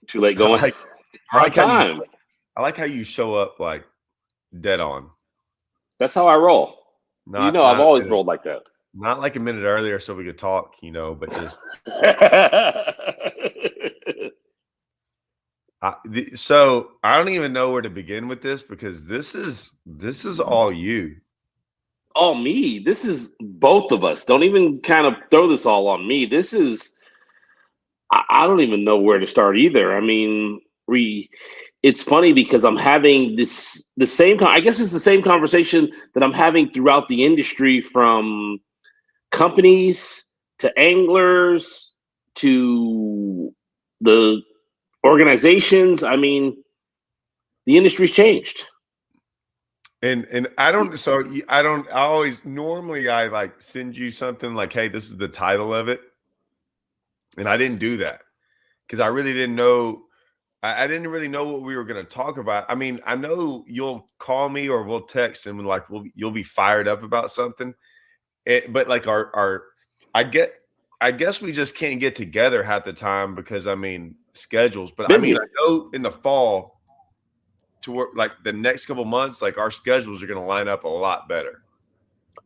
Too late I going. like, I Prime like how you, time. I like how you show up like dead on. That's how I roll. You Not, know, I've not, always rolled like that. not like a minute earlier so we could talk, but just so I don't even know where to begin with this because this is all you. Oh, me. This is both of us. Don't even kind of throw this all on me. This is, I don't even know where to start either. I mean, it's funny because I'm having the same, I guess it's the same conversation that I'm having throughout the industry, from companies to anglers to the organizations. I mean, the industry's changed. And I don't so I don't I always normally I like send you something like, hey, this is the title of it. And I didn't do that because I really didn't know. I didn't really know what we were going to talk about. I mean, I know you'll call me or we'll text and like you'll be fired up about something. But like our I get I guess we just can't get together half the time because I mean schedules. But I mean, Busy. I know in the fall to work like the next couple months, like our schedules are going to line up a lot better.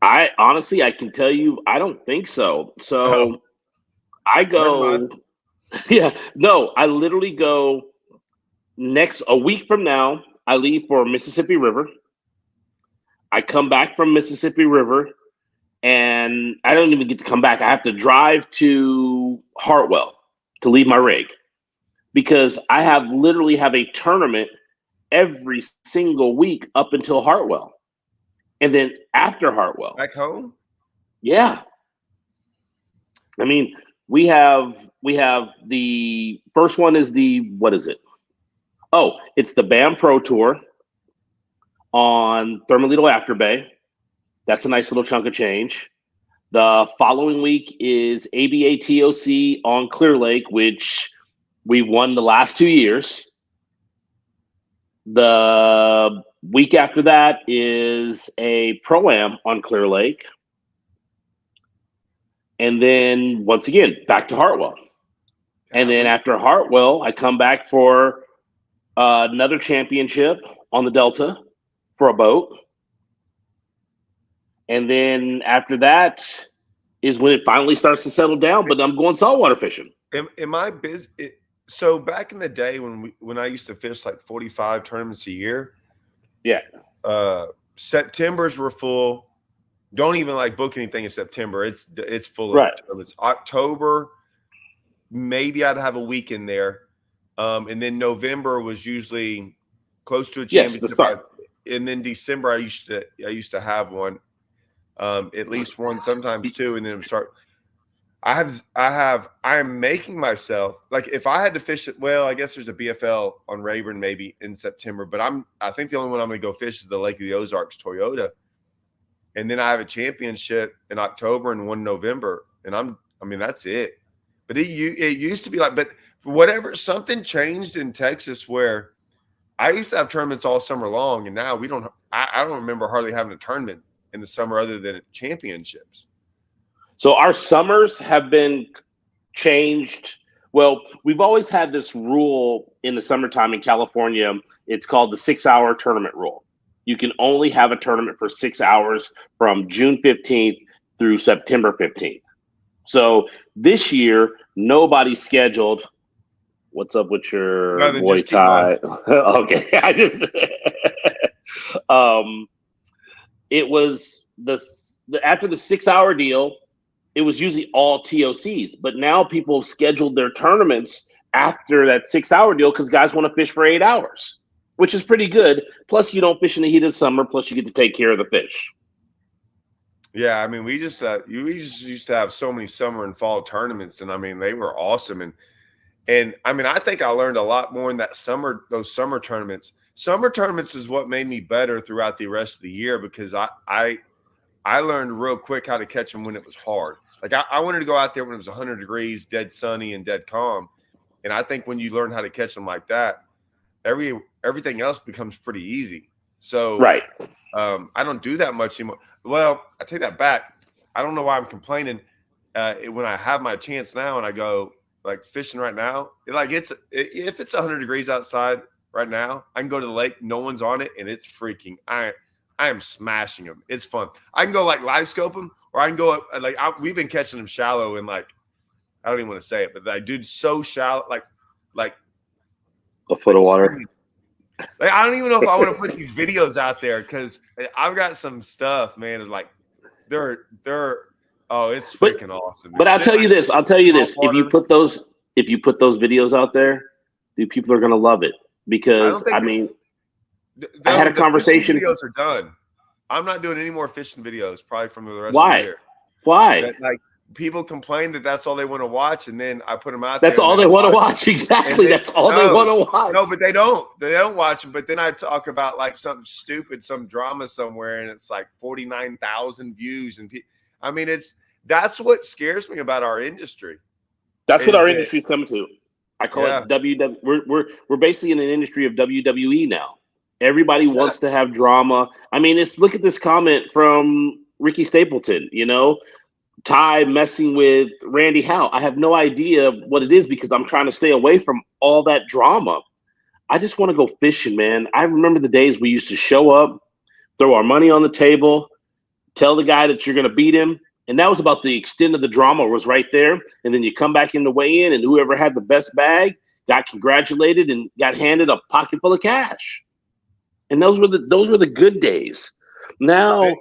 I honestly, I can tell you, I don't think so. Oh, So I never mind. go, yeah, no, I literally go a week from now. I leave for Mississippi River. I come back from Mississippi River, and I don't even get to come back. I have to drive to Hartwell to leave my rig, because I literally have a tournament every single week up until Hartwell, and then after Hartwell. Back home? Yeah, I mean, we have the first one is the, what is it? Oh, it's the BAM Pro Tour on Thermalito After Bay. That's a nice little chunk of change. The following week is ABA TOC on Clear Lake, which we won the last 2 years. The week after that is a Pro-Am on Clear Lake. And then once again, back to Hartwell. And then after Hartwell, I come back for another championship on the Delta for a boat. And then after that is when it finally starts to settle down. But I'm going saltwater fishing. Am I busy? So back in the day when I used to fish like 45 tournaments a year, Yeah. Septembers were full. Don't even like book anything in September. It's full of Right. tournaments. October, maybe I'd have a week in there. And then November was usually close to a Yes, the championship. start. And then December I used to have one, at least one, sometimes two, and then start. I am making myself like if I had to fish it. Well, I guess there's a BFL on Rayburn maybe in September, but I think the only one I'm going to go fish is the Lake of the Ozarks Toyota, and then I have a championship in October and one in November, and I mean that's it. But it used to be like, but for whatever something changed in Texas where I used to have tournaments all summer long, and now we don't. I don't remember hardly having a tournament in the summer other than championships. So our summers have been changed. Well, we've always had this rule in the summertime in California. It's called the 6-hour tournament rule. You can only have a tournament for 6 hours from June 15th through September 15th. So this year, nobody's scheduled. What's up with your Rather than Muay just keep going. Thai? Okay, I just it was after the 6-hour deal. It was usually all TOCs, but now people have scheduled their tournaments after that 6-hour deal because guys want to fish for 8 hours, which is pretty good. Plus, you don't fish in the heat of summer. Plus, you get to take care of the fish. Yeah, I mean, we just used to have so many summer and fall tournaments, and I mean, they were awesome. And I mean, I think I learned a lot more in those summer tournaments. Summer tournaments is what made me better throughout the rest of the year because I learned real quick how to catch them when it was hard. Like I wanted to go out there when it was 100 degrees, dead sunny and dead calm. And I think when you learn how to catch them like that, everything else becomes pretty easy. So Right. I don't do that much anymore. Well, I take that back. I don't know why I'm complaining when I have my chance now and I go, like fishing right now, like if it's 100 degrees outside right now, I can go to the lake, no one's on it, and it's freaking. I am smashing them. It's fun. I can go like live scope them, or I can go up like we've been catching them shallow and like I don't even want to say it, but I do so shallow, like a foot of water. Like I don't even know if I want to put these videos out there because I've got some stuff, man. Like they're oh, it's freaking awesome. But I'll tell you this. If you put those videos out there, dude, people are gonna love it because I mean, I had a conversation. Videos are done. I'm not doing any more fishing videos probably from the rest of the year. Why? Like people complain that that's all they want to watch, and then I put them out. That's all they want to watch. Exactly. That's all they want to watch. No, but they don't. They don't watch them. But then I talk about like something stupid, some drama somewhere, and it's like 49,000 views. And I mean, that's what scares me about our industry. That's what our industry's coming to. I call it WWE. We're basically in an industry of WWE now. Everybody wants to have drama. I mean, look at this comment from Ricky Stapleton. You know, Ty messing with Randy Howe. I have no idea what it is because I'm trying to stay away from all that drama. I just want to go fishing, man. I remember the days we used to show up, throw our money on the table, tell the guy that you're going to beat him. And that was about the extent of the drama was right there. And then you come back in the weigh-in and whoever had the best bag got congratulated and got handed a pocket full of cash. And those were the good days. Now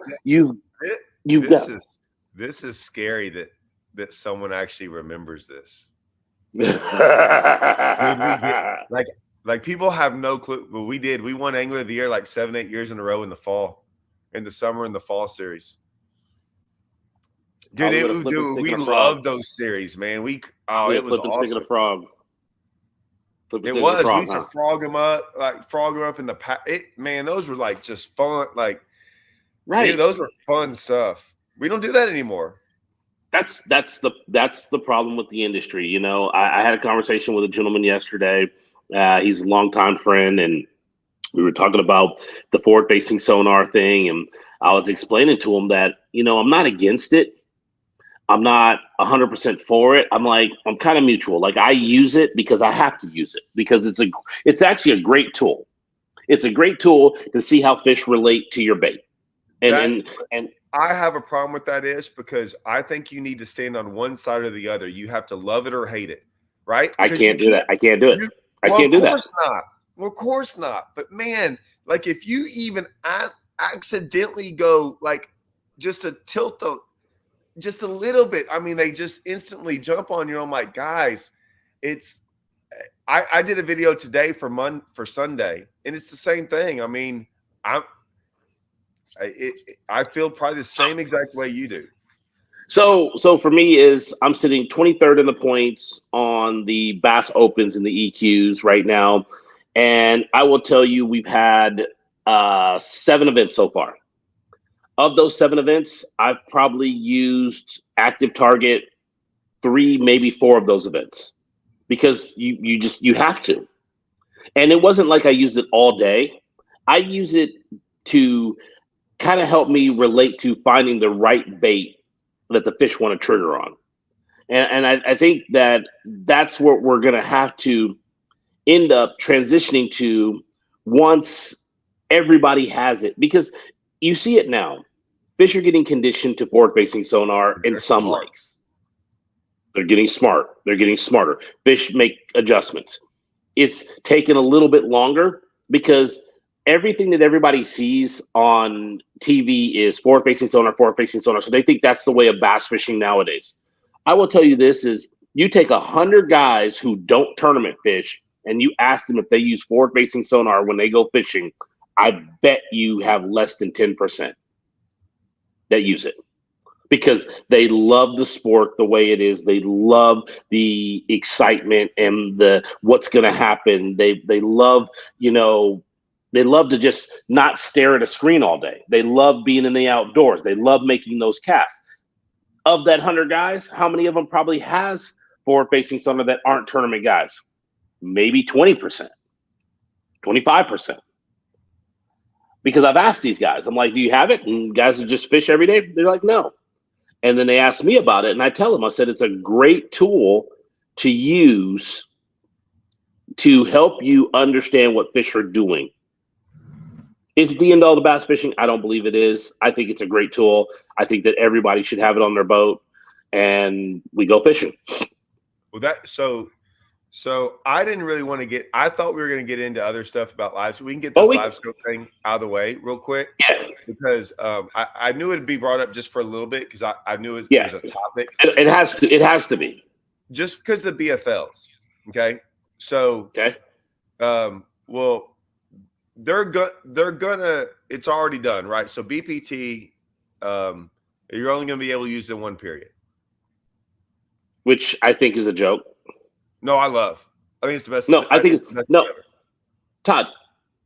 this is scary that someone actually remembers this. like people have no clue, but we won Angler of the Year like 7-8 years in a row in the summer and the fall series. Dude, we love those series, man. It was awesome. Frog. It was. We used to frog them up in the man. Those were like just fun. Like, right? Dude, those were fun stuff. We don't do that anymore. That's the problem with the industry. You know, I had a conversation with a gentleman yesterday. He's a longtime friend, and we were talking about the forward-facing sonar thing, and I was explaining to him that, you know, I'm not against it. I'm not 100% for it. I'm kind of mutual. Like I use it because I have to use it because it's actually a great tool. It's a great tool to see how fish relate to your bait. And I have a problem with that because I think you need to stand on one side or the other. You have to love it or hate it, right? I can't do that. I can't do it. I can't do that. Of course not. Well, of course not. But man, like if you even accidentally go like just to tilt just a little bit, I mean, they just instantly jump on you. I'm like, guys, I did a video today for Sunday, and it's the same thing. I mean, I feel probably the same exact way you do. So for me I'm sitting 23rd in the points on the Bass Opens and the EQs right now. And I will tell you, we've had 7 events so far. Of those 7 events, I've probably used Active Target 3, maybe 4 of those events because you have to. And it wasn't like I used it all day. I use it to kind of help me relate to finding the right bait that the fish want to trigger on. And I think that's what we're going to have to end up transitioning to once everybody has it, because you see it now. Fish are getting conditioned to forward-facing sonar in some lakes. They're getting smart. They're getting smarter. Fish make adjustments. It's taken a little bit longer because everything that everybody sees on TV is forward-facing sonar. So they think that's the way of bass fishing nowadays. I will tell you this is you take 100 guys who don't tournament fish and you ask them if they use forward-facing sonar when they go fishing, I bet you have less than 10% that use it because they love the sport the way it is. They love the excitement and the what's going to happen. They love, you know, they love to just not stare at a screen all day. They love being in the outdoors. They love making those casts. Of that 100 guys, how many of them probably has forward-facing sonar that aren't tournament guys? Maybe 20%, 25%. Because I've asked these guys, I'm like, do you have it? And guys who just fish every day, they're like, no. And then they ask me about it, and I tell them, I said, it's a great tool to use to help you understand what fish are doing. Is it the end all to bass fishing? I don't believe it is. I think it's a great tool. I think that everybody should have it on their boat, and we go fishing. Well, so I didn't really want to get. I thought we were going to get into other stuff about live. So we can get this live scope thing out of the way real quick. Yeah. Because I knew it'd be brought up just for a little bit because I knew it was a topic. It has to. It has to be. Just because the BFLs. Okay. So. Okay. Well, they're gonna. It's already done, right? So BPT, you're only gonna be able to use it in one period, which I think is a joke. No, I love. I mean, it's the best. No, I think it's the best no. ever. Todd,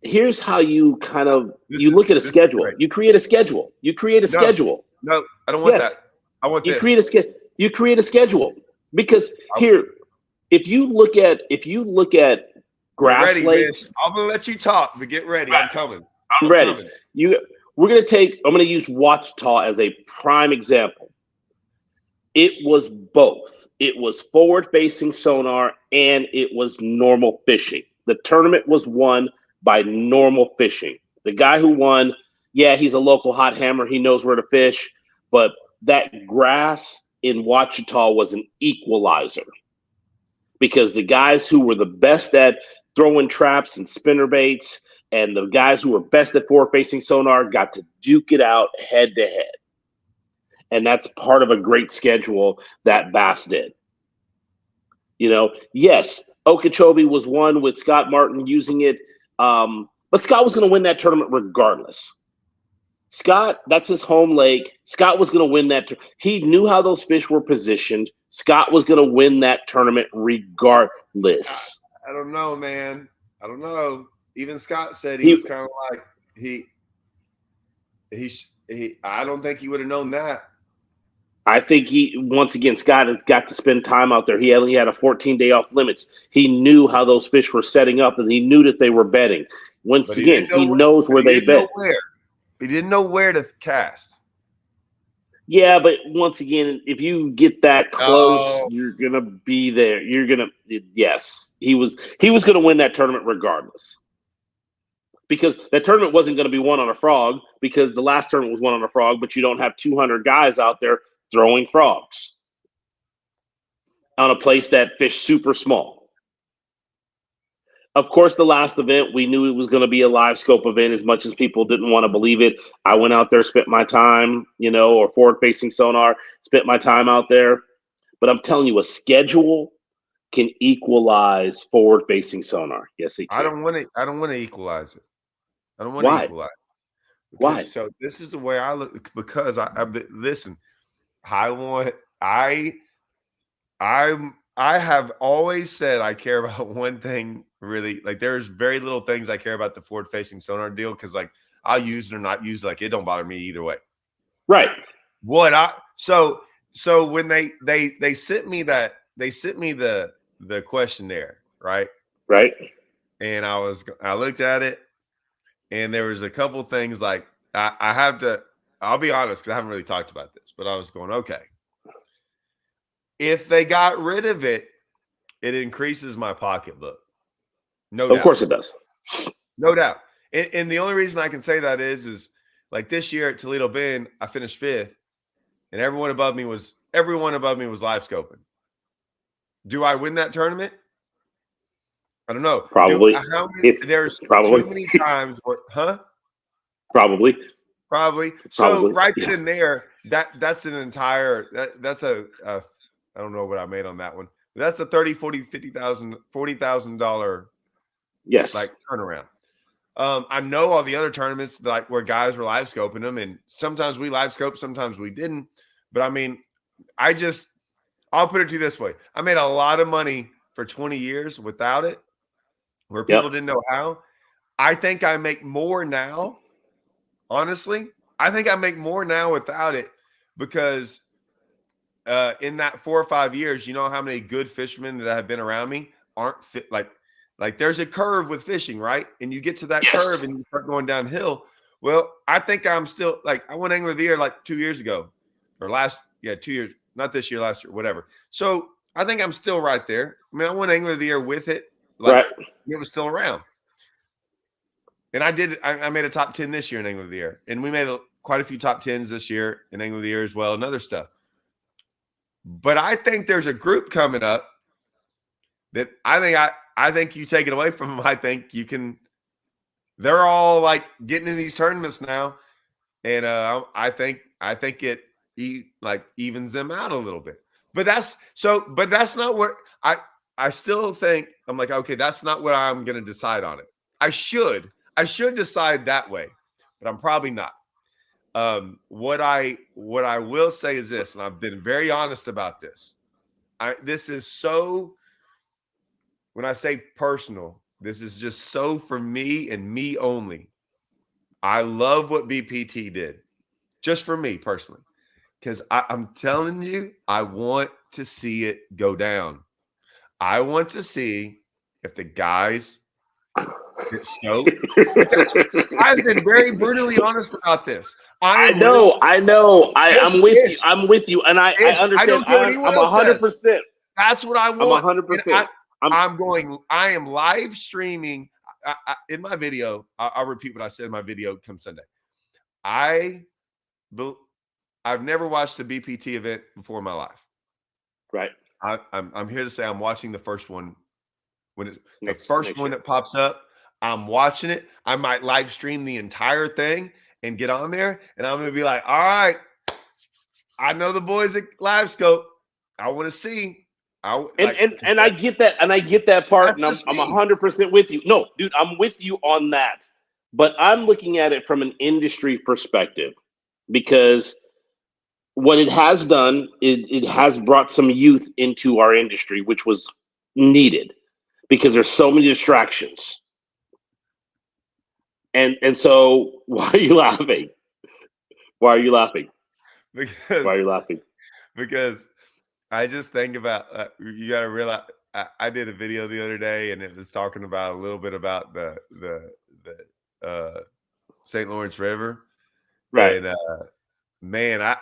here's how you kind of look at a schedule. You create a schedule. You create a schedule. No, I don't want that. I want you create a You create a schedule because here, if you look at grass lakes, I'm gonna let you talk, but get ready. I'm coming. I'm ready. Coming. I'm gonna use Ouachita as a prime example. It was both. It was forward-facing sonar and it was normal fishing. The tournament was won by normal fishing. The guy who won, he's a local hot hammer. He knows where to fish. But that grass in Ouachita was an equalizer because the guys who were the best at throwing traps and spinner baits and the guys who were best at forward-facing sonar got to duke it out head-to-head. And that's part of a great schedule that Bass did. Yes, Okeechobee was won with Scott Martin using it, but Scott was going to win that tournament regardless. Scott, that's his home lake. Scott was going to win that. He knew how those fish were positioned. Scott was going to win that tournament regardless. I don't know, man. I don't know. Even Scott said he was kind of like he. I don't think he would have known that. I think Scott has got to spend time out there. He only had a 14-day off limits. He knew how those fish were setting up, and he knew that they were bedding. He knows where they bed. He didn't know where to cast. Yeah, but once again, if you get that close, you're gonna be there. Yes, he was gonna win that tournament regardless. Because that tournament wasn't going to be won on a frog because the last tournament was won on a frog, but you don't have 200 guys out there throwing frogs on a place that fished super small. Of course, the last event, we knew it was going to be a live scope event as much as people didn't want to believe it. I went out there, spent my time, or forward-facing sonar, spent my time out there. But I'm telling you, a schedule can equalize forward-facing sonar. Yes, it can. I don't want to equalize it. I don't want to equalize. Why? So this is the way I look because listen. I have always said I care about one thing really. Like there's very little things I care about the forward-facing sonar deal because like I'll use it or not use it. Like it don't bother me either way. Right. So when they sent me the questionnaire, right? Right. And I looked at it. And there was a couple things like I'll be honest because I haven't really talked about this, but I was going, okay. If they got rid of it, it increases my pocketbook. No doubt. Of course it does. No doubt. And the only reason I can say that is like this year at Toledo Bend, I finished 5th, and everyone above me was live scoping. Do I win that tournament? I don't know. Probably. There's probably. Too many times where, Probably. So right then and there, that's an entire that's a I don't know what I made on that one. But that's a $40,000 yes like turnaround. I know all the other tournaments like where guys were live scoping them, and sometimes we live scope, sometimes we didn't. But I mean, I'll put it to you this way: I made a lot of money for 20 years without it. Where people didn't know how. I think I make more now. Honestly, I think I make more now without it because in that 4 or 5 years, you know how many good fishermen that have been around me aren't fit. Like there's a curve with fishing, right? And you get to that curve and you start going downhill. Well, I think I'm still like I won Angler of the Year like 2 years ago or 2 years, not this year, last year, whatever. So I think I'm still right there. I mean, I won Angler of the Year with it. Like, Right. it was still around. And I made a top 10 this year in Angler of the Year. And we made quite a few top 10s this year in Angler of the Year as well and other stuff. But I think there's a group coming up that I think you take it away from them. I think you can. They're all like getting in these tournaments now, and I think it like evens them out a little bit. But that's not what I still think. I'm like, okay, that's not what I'm going to decide on it. I should decide that way, but I'm probably not. What I will say is this, and I've been very honest about this. This is so, when I say personal, this is just so for me and me only. I love what BPT did, just for me personally, because I'm telling you, I want to see it go down. I want to see if the guys get stoked. I've been very brutally honest about this. I know. I'm with you. I'm with you, and I understand. I don't care what anyone else says. 100%. That's what I want. I'm 100%. I am live streaming in my video. I'll repeat what I said in my video come Sunday. I've never watched a BPT event before in my life. Right. I'm here to say I'm watching the first one. When the first one that pops up, I'm watching it. I might live stream the entire thing and get on there, and I'm going to be like, all right, I know the boys at Live Scope. I want to see. I get that, and I get that part, and I'm 100% with you. No, dude, I'm with you on that. But I'm looking at it from an industry perspective, because what it has done, it has brought some youth into our industry, which was needed, because there's so many distractions. And so, why are you laughing? Why are you laughing? Because, why are you laughing? Because I just think about, you got to realize, I did a video the other day, and it was talking about a little bit about the St. Lawrence River. Right. And man, a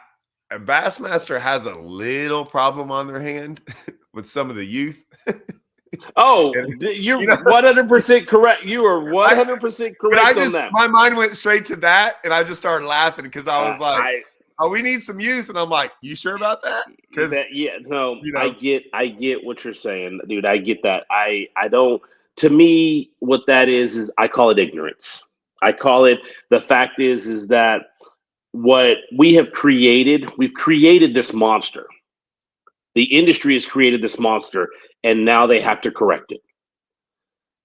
Bassmaster has a little problem on their hand with some of the youth. Oh, you're 100% correct. You are 100% correct on that. My mind went straight to that, and I just started laughing because I was like, "Oh, we need some youth," and I'm like, "You sure about that?" Because I get what you're saying, dude. I get that. I don't. To me, what that is I call it ignorance. I call it, the fact is that what we have created, we've created this monster. The industry has created this monster, and now they have to correct it.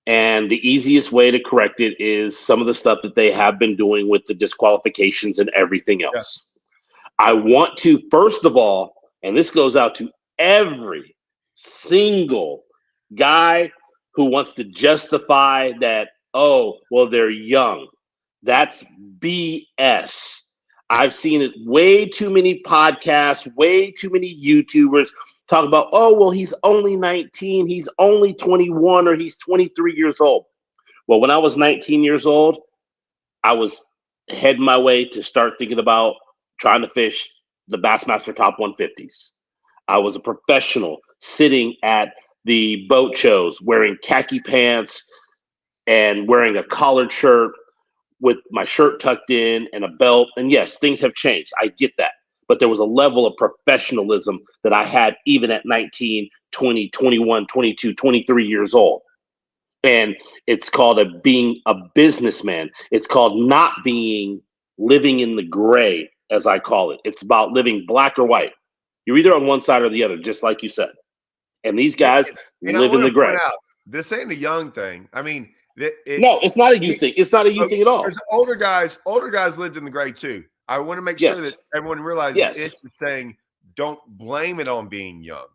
And the easiest way to correct it is some of the stuff that they have been doing with the disqualifications and everything else. Yeah. I want to, first of all, and this goes out to every single guy who wants to justify that, oh, well, they're young. That's BS. I've seen it way too many podcasts, way too many YouTubers talk about, oh, well, he's only 19, he's only 21, or he's 23 years old. Well, when I was 19 years old, I was heading my way to start thinking about trying to fish the Bassmaster Top 150s. I was a professional sitting at the boat shows wearing khaki pants and wearing a collared shirt with my shirt tucked in and a belt. And yes, things have changed. I get that. But there was a level of professionalism that I had even at 19, 20, 21, 22, 23 years old. And it's called being a businessman. It's called not living in the gray, as I call it. It's about living black or white. You're either on one side or the other, just like you said. And these guys live in the gray. This ain't a young thing. I mean, no, it's not a youth thing. It's not a youth thing at all. There's older guys lived in the gray too. I want to make sure that everyone realizes it's saying don't blame it on being young.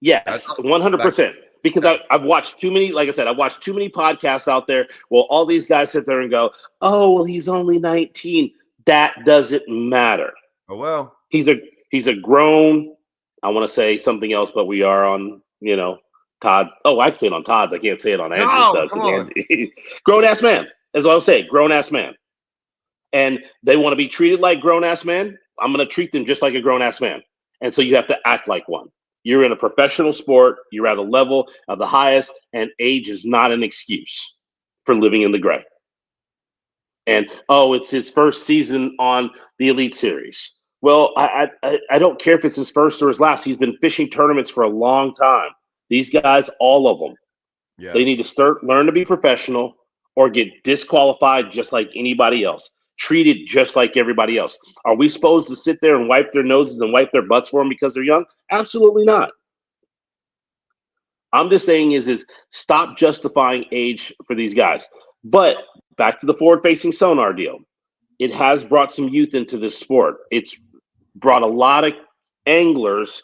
Yes, 100%. Because I've watched too many, like I said, I've watched too many podcasts out there. Well, all these guys sit there and go, oh, well, he's only 19. That doesn't matter. Oh, well. He's a grown, I want to say something else, but we are on, Todd. Oh, I can say it on Todd's. I can't say it on Andrew's. Grown-ass man. As I'll say, grown-ass man. And they want to be treated like grown-ass men. I'm going to treat them just like a grown-ass man. And so you have to act like one. You're in a professional sport. You're at a level of the highest, and age is not an excuse for living in the gray. And it's his first season on the Elite Series. Well, I don't care if it's his first or his last. He's been fishing tournaments for a long time. These guys, all of them, they need to learn to be professional or get disqualified just like anybody else, treated just like everybody else. Are we supposed to sit there and wipe their noses and wipe their butts for them because they're young? Absolutely not. I'm just saying is stop justifying age for these guys. But back to the forward-facing Sonar deal. It has brought some youth into this sport. It's brought a lot of anglers,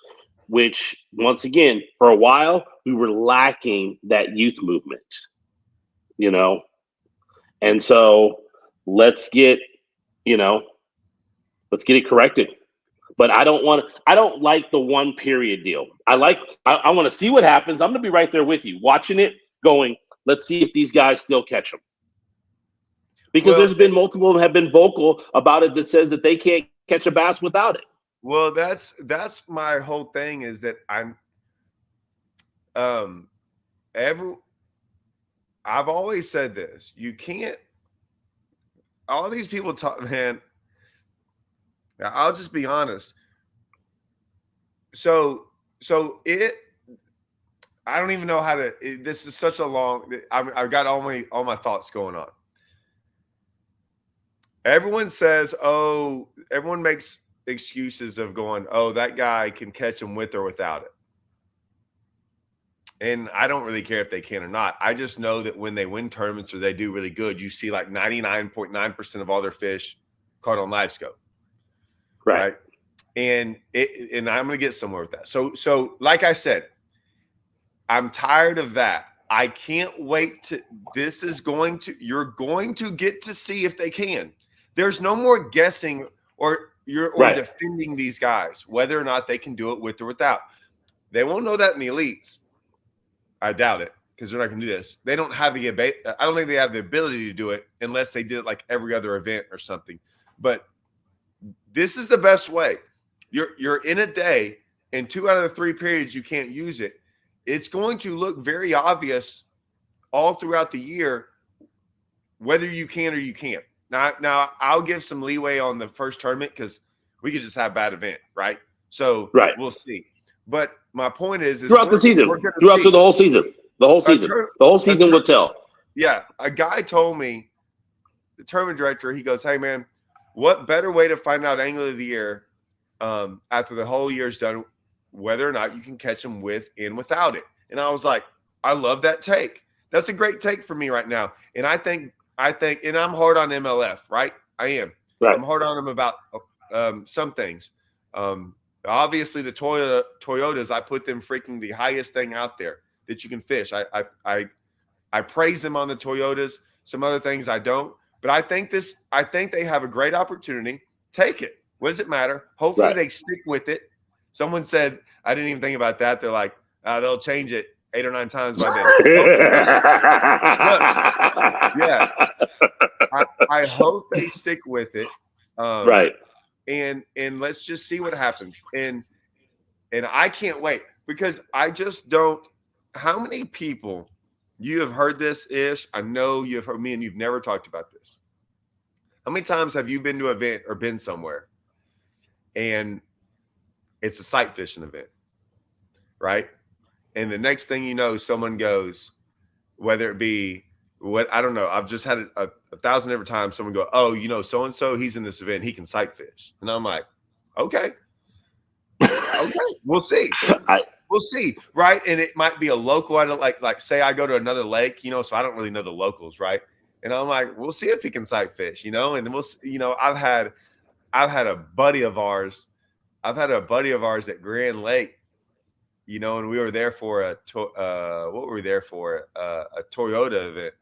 which, once again, for a while, we were lacking that youth movement, And so let's get it corrected. But I don't like the one period deal. I want to see what happens. I'm going to be right there with you, watching it, going, let's see if these guys still catch them. Because there's been multiple have been vocal about it that says that they can't catch a bass without it. Well, that's my whole thing is that I've always said this. You can't, all these people talk, man. I'll just be honest. So I don't even know how to, this is such a long, I've got all my thoughts going on. Everyone says, everyone makes excuses of going, that guy can catch him with or without it. And I don't really care if they can or not. I just know that when they win tournaments or they do really good, you see like 99.9% of all their fish caught on live scope. Right. And I'm going to get somewhere with that. So like I said, I'm tired of that. I can't wait you're going to get to see if they can. There's no more guessing or defending these guys, whether or not they can do it with or without. They won't know that in the elites. I doubt it, because they're not going to do this. They don't have I don't think they have the ability to do it unless they did it like every other event or something. But this is the best way. You're in a day, and 2 out of the 3 periods you can't use it. It's going to look very obvious all throughout the year whether you can or you can't. Now I'll give some leeway on the first tournament because we could just have a bad event, right? So we'll see. But my point is throughout the season, throughout the whole season, the whole season will tell. Yeah, a guy told me, the tournament director, he goes, "Hey man, what better way to find out angler of the year after the whole year's done, whether or not you can catch them with and without it?" And I was like, I love that take. That's a great take for me right now. And I think, and I'm hard on MLF, right? I am. Right. I'm hard on them about some things. Obviously, the Toyotas, I put them freaking the highest thing out there that you can fish. I praise them on the Toyotas. Some other things I don't. But I think they have a great opportunity. Take it. What does it matter? Hopefully they stick with it. Someone said, I didn't even think about that. They're like, they'll change it 8 or 9 times by then. Yeah. I hope they stick with it. And let's just see what happens. And I can't wait, because I just don't. How many people, you have heard this, Ish? I know you have heard me, and you've never talked about this. How many times have you been to an event or been somewhere and it's a sight fishing event, right? And the next thing you know, someone goes, whether it be I don't know. I've just had it a 1,000 different times. Someone go, so-and-so, he's in this event. He can sight fish. And I'm like, okay, we'll see. We'll see. Right. And it might be a local. I don't like say I go to another lake, so I don't really know the locals. Right. And I'm like, we'll see if he can sight fish, and we'll, I've had a buddy of ours. I've had a buddy of ours at Grand Lake, and we were there for a Toyota event.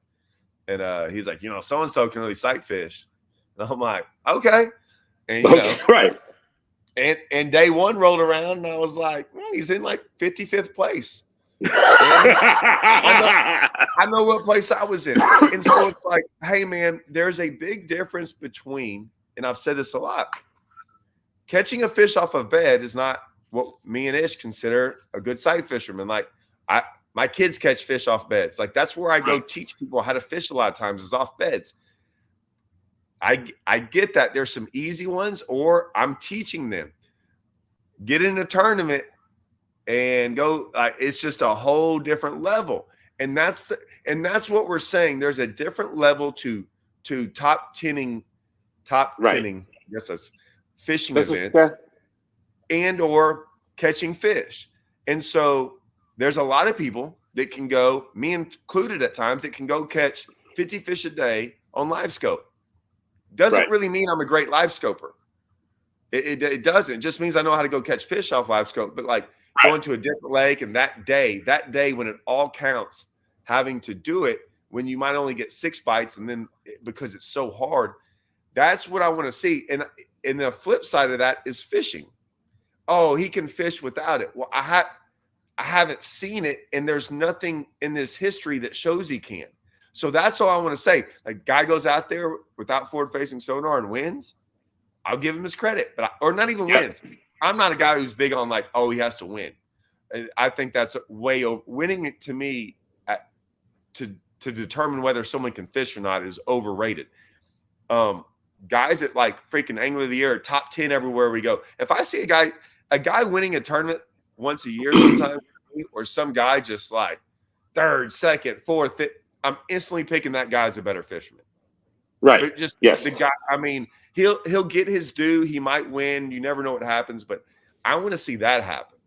And he's like, so-and-so can really sight fish. And I'm like, okay. And, and day one rolled around, and I was like, well, he's in like 55th place. I know what place I was in. And so it's like, hey, man, there's a big difference between, and I've said this a lot, catching a fish off a bed is not what me and Ish consider a good sight fisherman. Like my kids catch fish off beds. Like that's where I go teach people how to fish a lot of times is off beds. I get that there's some easy ones, or I'm teaching them. Get in a tournament and go. It's just a whole different level, and that's what we're saying. There's a different level to top tinning. I guess that's fishing events and or catching fish. And so there's a lot of people that can go, me included at times, that can go catch 50 fish a day on live scope. Doesn't really mean I'm a great live scoper. It doesn't. It just means I know how to go catch fish off live scope. But like going to a different lake and that day when it all counts, having to do it when you might only get 6 bites, and then because it's so hard, that's what I want to see. And the flip side of that is fishing. Oh, he can fish without it. Well, I haven't seen it, and there's nothing in this history that shows he can. So that's all I want to say. Like, guy goes out there without forward-facing sonar and wins, I'll give him his credit, or not even wins. I'm not a guy who's big on like, oh, he has to win. I think that's way over. Winning it to me to determine whether someone can fish or not is overrated. Guys at like freaking Angler of the Year, top 10 everywhere we go. If I see a guy winning a tournament once a year sometimes, or some guy just like third, second, fourth, fifth, I'm instantly picking that guy as a better fisherman. Right. But just the guy, I mean, he'll get his due. He might win. You never know what happens, but I want to see that happen.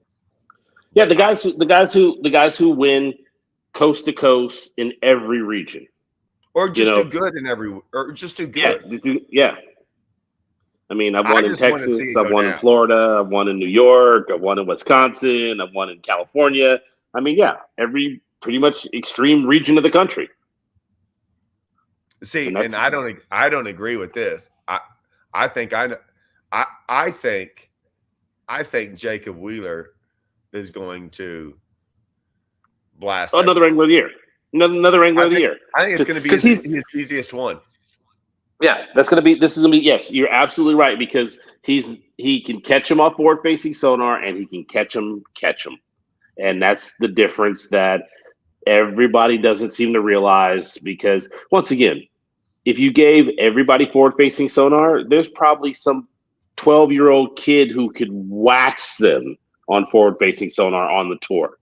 Yeah, the guys who win coast to coast in every region. Or just do good in every, or just do good. Yeah. I mean, I've won in Texas, I've won in Florida, I've won in New York, I've won in Wisconsin, I've won in California. I mean, yeah, every pretty much extreme region of the country. See, and I don't agree with this. I think Jacob Wheeler is going to blast another Angler of the Year. Another Angler of the Year. I think it's going to be his easiest one. Yeah, this is going to be. Yes, you're absolutely right, because he can catch him off forward facing sonar, and he can catch him, and that's the difference that everybody doesn't seem to realize. Because once again, if you gave everybody forward facing sonar, there's probably some 12-year-old kid who could wax them on forward facing sonar on the tour,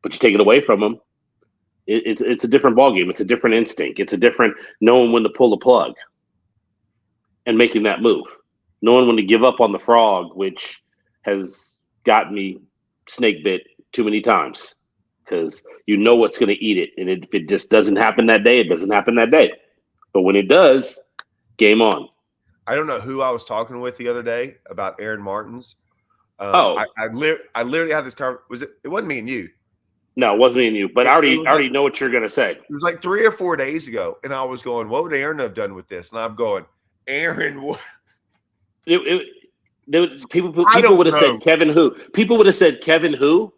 but you take it away from them. It's a different ballgame. It's a different instinct. It's a different knowing when to pull the plug and making that move. Knowing when to give up on the frog, which has gotten me snake bit too many times, because you know what's going to eat it. And if it just doesn't happen that day, it doesn't happen that day. But when it does, game on. I don't know who I was talking with the other day about Aaron Martins. I literally had this conversation. It wasn't me and you. No, it wasn't me and you, but I already know what you're going to say. It was like 3 or 4 days ago, and I was going, what would Aaron have done with this? And I'm going, Aaron, what? People would have said Kevin who? People would have said Kevin who?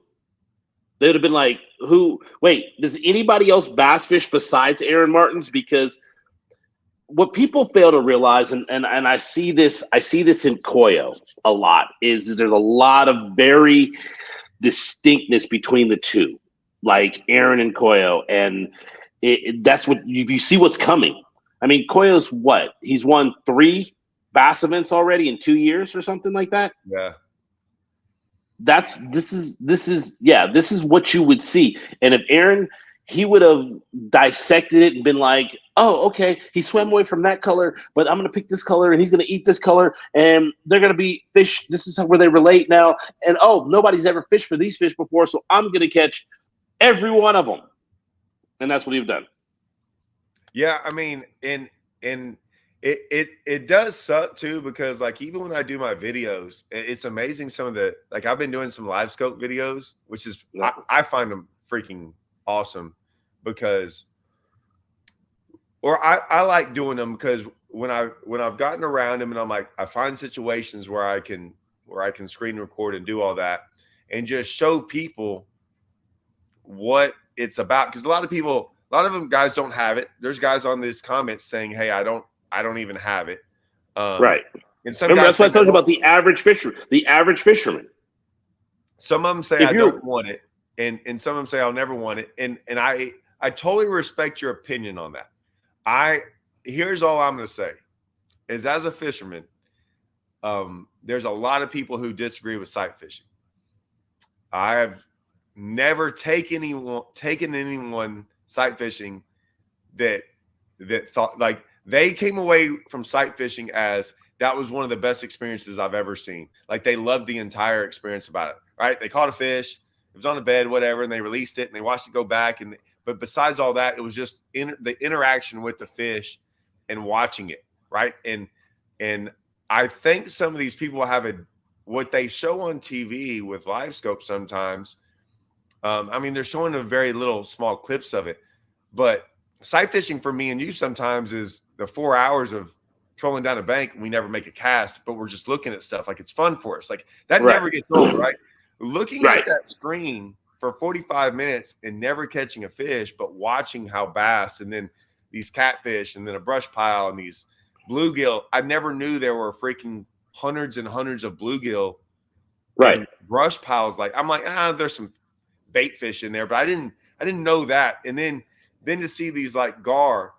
They would have been like, who? Wait, does anybody else bass fish besides Aaron Martins? Because what people fail to realize, and I see this in Koyo a lot, is there's a lot of very distinctness between the two, like Aaron and Koyo, and that's what you see what's coming. I mean, Koyo's what? He's won 3 bass events already in 2 years or something like that. Yeah. This is what you would see. And if Aaron, he would have dissected it and been like, oh, okay, he swam away from that color, but I'm going to pick this color and he's going to eat this color and they're going to be fish. This is where they relate now. And oh, nobody's ever fished for these fish before, so I'm going to catch every one of them. And that's what he's done. Yeah, I mean, and it does suck too, because like even when I do my videos, it's amazing some of the, like I've been doing some live scope videos, which is I find them freaking awesome, because I like doing them because when I've gotten around them and I'm like, I find situations where I can screen record and do all that and just show people what it's about, because a lot of them guys don't have it. There's guys on these comments saying, hey, I don't even have it. Right. And some Remember, guys that's what I told you about the average fisherman. Some of them say If I you're don't want it, and some of them say I'll never want it. And I totally respect your opinion on that. Here's all I'm going to say is, as a fisherman, there's a lot of people who disagree with sight fishing. I have never taken anyone sight fishing that thought like they came away from sight fishing as that was one of the best experiences I've ever seen. Like they loved the entire experience about it, right? They caught a fish, it was on the bed, whatever, and they released it and they watched it go back. But besides all that, it was just the interaction with the fish and watching it, right? And I think some of these people have what they show on TV with live scope sometimes. I mean, they're showing a very little small clips of it, but sight fishing for me and you sometimes is the 4 hours of trolling down a bank and we never make a cast, but we're just looking at stuff like it's fun for us. Like that right. never gets old, right? Looking Right. at that screen for 45 minutes and never catching a fish, but watching how bass and then these catfish and then a brush pile and these bluegill. I never knew there were freaking hundreds and hundreds of bluegill Right. and brush piles. Like I'm like, there's some bait fish in there, but I didn't know that. And then to see these like gar,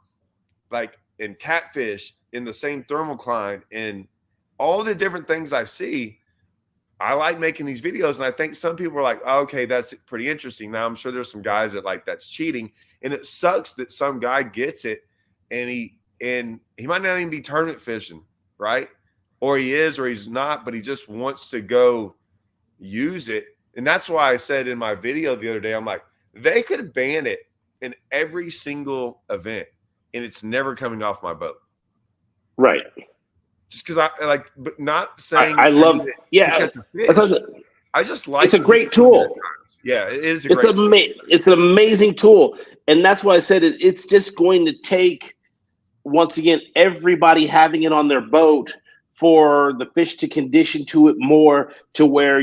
like and catfish in the same thermocline and all the different things I see, I like making these videos. And I think some people are like, oh, okay, that's pretty interesting. Now I'm sure there's some guys that like that's cheating. And it sucks that some guy gets it and he might not even be tournament fishing, right? Or he is, or he's not, but he just wants to go use it. And that's why I said in my video the other day, I'm like, they could ban it in every single event and it's never coming off my boat. Right. Just because I like, but not saying I love catch a fish. I just like it's a great tool. Yeah, it is. It's an amazing tool. And that's why I said it's just going to take, once again, everybody having it on their boat for the fish to condition to it more to where,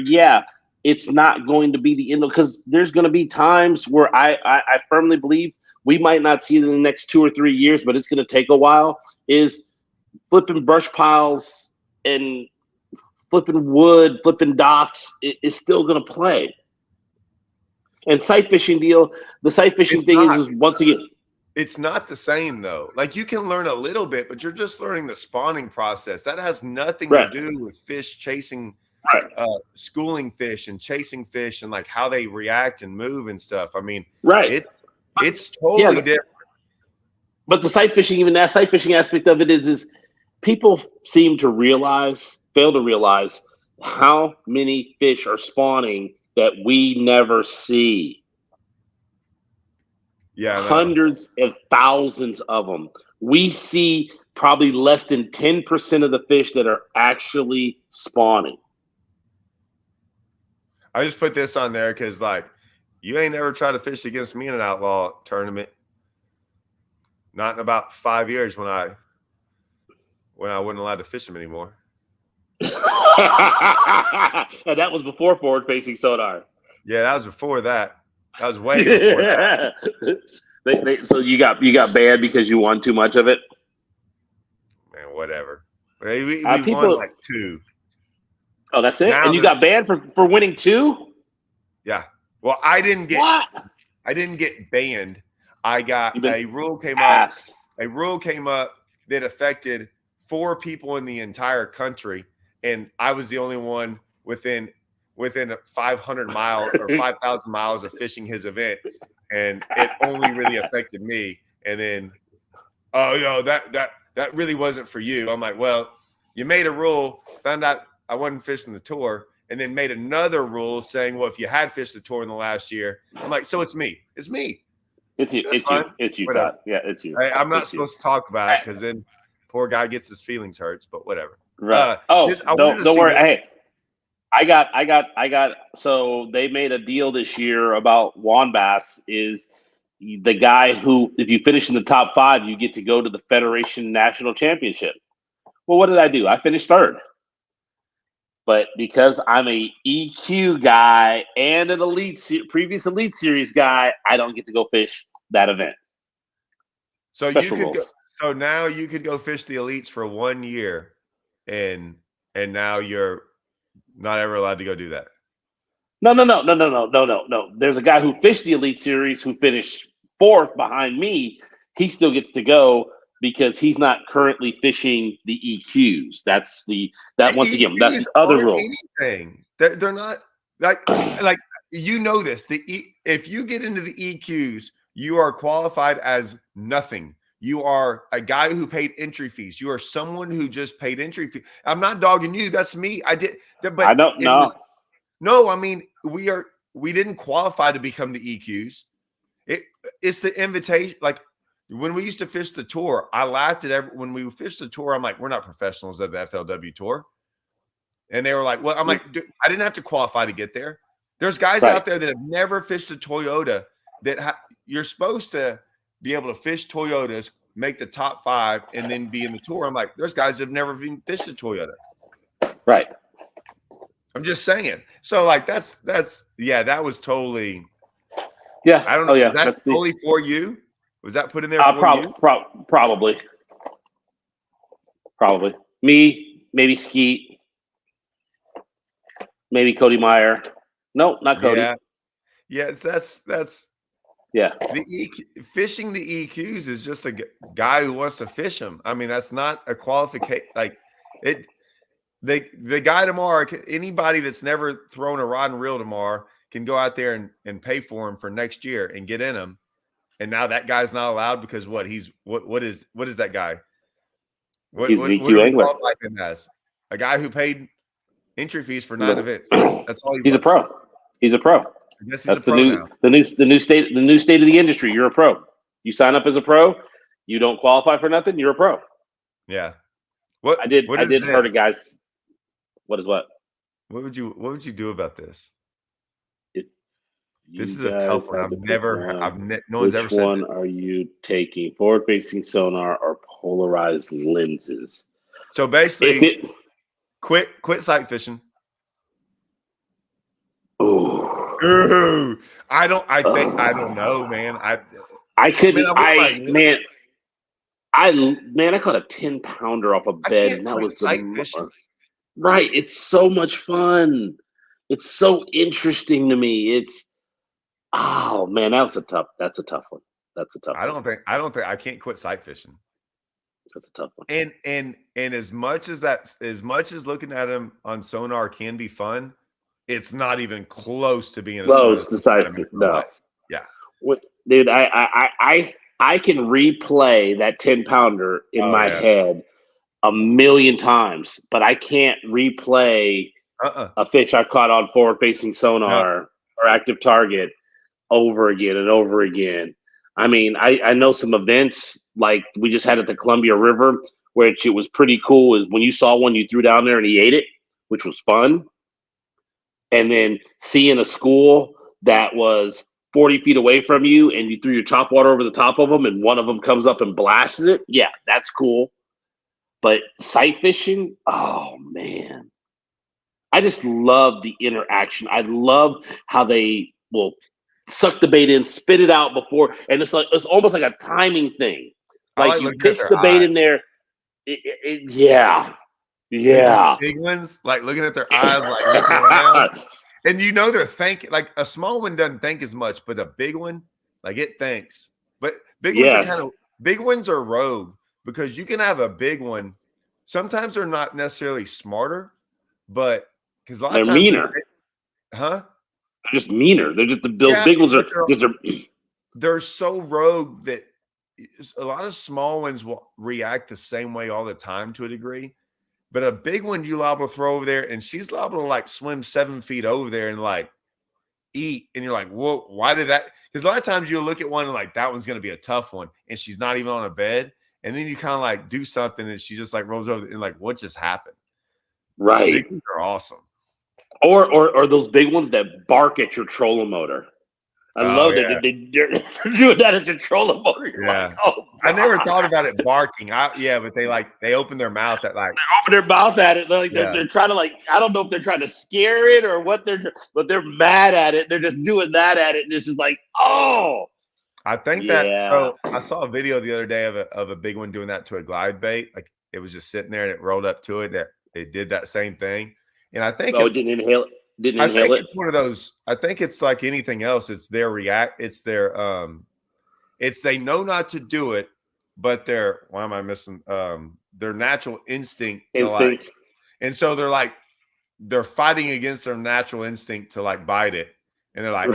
it's not going to be the end, because there's going to be times where I firmly believe we might not see it in the next 2 or 3 years, but it's going to take a while, is flipping brush piles and flipping wood, flipping docks is still going to play. And the sight fishing thing is once again, it's not the same though. Like you can learn a little bit, but you're just learning the spawning process. That has nothing to do with fish chasing, schooling fish and chasing fish and like how they react and move and stuff. I mean, it's totally different. But the sight fishing, even that sight fishing aspect of it is people seem to fail to realize how many fish are spawning that we never see. Yeah, hundreds of thousands of them. We see probably less than 10% of the fish that are actually spawning. I just put this on there because, like, you ain't never tried to fish against me in an outlaw tournament. Not in about 5 years when I wasn't allowed to fish them anymore. And that was before forward-facing sonar. Yeah, that was before that. That was way before that. So you got banned because you won too much of it? Man, whatever. We won like 2. Oh, that's it? Now and you got banned for winning 2? Yeah. Well, I didn't get banned. I got a rule came up. A rule came up that affected 4 people in the entire country, and I was the only one within 500 miles or 5,000 miles of fishing his event, and it only really affected me. And then, that really wasn't for you. I'm like, well, you made a rule, found out I wasn't fishing the tour, and then made another rule saying, well, if you had fished the tour in the last year, I'm like, so it's me. It's me. It's you. It's you. Todd. Yeah, it's you. I'm not supposed to talk about it because then poor guy gets his feelings hurt. But whatever. Right. Don't worry. Hey, I got. So they made a deal this year about WAN bass. Is the guy who, if you finish in the top 5, you get to go to the Federation National Championship. Well, what did I do? I finished 3rd. But because I'm a EQ guy and an previous Elite Series guy, I don't get to go fish that event. So now you could go fish the Elites for 1 year, and now you're not ever allowed to go do that. No. There's a guy who fished the Elite Series who finished fourth behind me. He still gets to go because he's not currently fishing the EQs. That's once again, that's EQs the other aren't rule. anything. They're not like you know this. If you get into the EQs, you are qualified as nothing. You are a guy who paid entry fees. You are someone who just paid entry fees. I'm not dogging you. That's me. I did, but I don't know. No, I mean we didn't qualify to become the EQs. It's the invitation. Like when we used to fish the tour, I laughed at when we fished the tour. I'm like, we're not professionals at the FLW tour, and they were like, well, I'm like, dude, I didn't have to qualify to get there. There's guys out there that have never fished a Toyota that you're supposed to be able to fish Toyotas, make the top 5, and then be in the tour. I'm like, there's guys that have never even fished a Toyota. Right. I'm just saying. So like that was totally. Yeah. I don't know. Oh yeah. Is that That's totally for you? Was that put in there for you? Probably. Me, maybe Skeet, maybe Cody Meyer. No, not Cody. Yeah. Yes, that's yeah. Fishing the EQs is just a guy who wants to fish them. I mean, that's not a qualification. Like it. The guy tomorrow, anybody that's never thrown a rod and reel tomorrow can go out there and pay for him for next year and get in them. And now that guy's not allowed because what is that guy? He's an EQ angler. Him as a guy who paid entry fees for 9 events. That's all he's a pro. He's a pro. I guess he's That's a pro now. the new state of the industry. You're a pro. You sign up as a pro. You don't qualify for nothing. You're a pro. Yeah. I did heard a guy's. What is what? What would you do about this? This is You a tough one. No one's ever said. Which one are you taking? Forward-facing sonar or polarized lenses? So basically, quit sight fishing. Ooh. I don't know, man. I couldn't. I caught a 10-pounder off a bed, and that was sight fishing. Right. It's so much fun. It's so interesting to me. Oh man, that's a tough one. That's a tough one. I don't think I can't quit sight fishing. That's a tough one. And as much as looking at him on Sonar can be fun, it's not even close to being close to sight fishing. No. Yeah. Dude, I can replay that 10-pounder in my head a million times, but I can't replay a fish I caught on forward-facing sonar or active target over again and over again. I mean, I know some events like we just had at the Columbia River, which it was pretty cool, is when you saw one, you threw down there and he ate it, which was fun. And then seeing a school that was 40 feet away from you and you threw your top water over the top of them and one of them comes up and blasts it. Yeah, that's cool. But sight fishing, oh man. I just love the interaction. I love how they will suck the bait in, spit it out before, and it's almost like a timing thing. Like you pitch the bait in there. Yeah. Big ones, like looking at their eyes, like looking around. And they're thinking, like a small one doesn't think as much, but a big one, like it thinks. But big ones are rogue. Because you can have a big one. Sometimes they're not necessarily smarter, but because a lot of times meaner. They're just meaner. They're just big ones they're so rogue that a lot of small ones will react the same way all the time to a degree. But a big one you liable to throw over there, and she's liable to like swim 7 feet over there and like eat, and you're like, whoa, why did that? Because a lot of times you'll look at one and like that one's gonna be a tough one, and she's not even on a bed. And then you kind of like do something and she just like rolls over and like, what just happened? Right. Big ones are awesome. Or those big ones that bark at your trolling motor. I love that they're doing that at your trolling motor. You're like, I never thought about it barking. But they open their mouth at like. They open their mouth at it. They're trying to I don't know if they're trying to scare it or what but they're mad at it. They're just doing that at it. And it's just like, oh. I think so I saw a video the other day of a big one doing that to a glide bait. Like it was just sitting there and it rolled up to it. That it did that same thing. And I think it didn't inhale it. Didn't I inhale think it. it's one of those. I think it's like anything else. It's their react. It's their It's they know not to do it, but their why am I missing? Their natural instinct to like, Instinct. and so they're fighting against their natural instinct to like bite it, and they're like,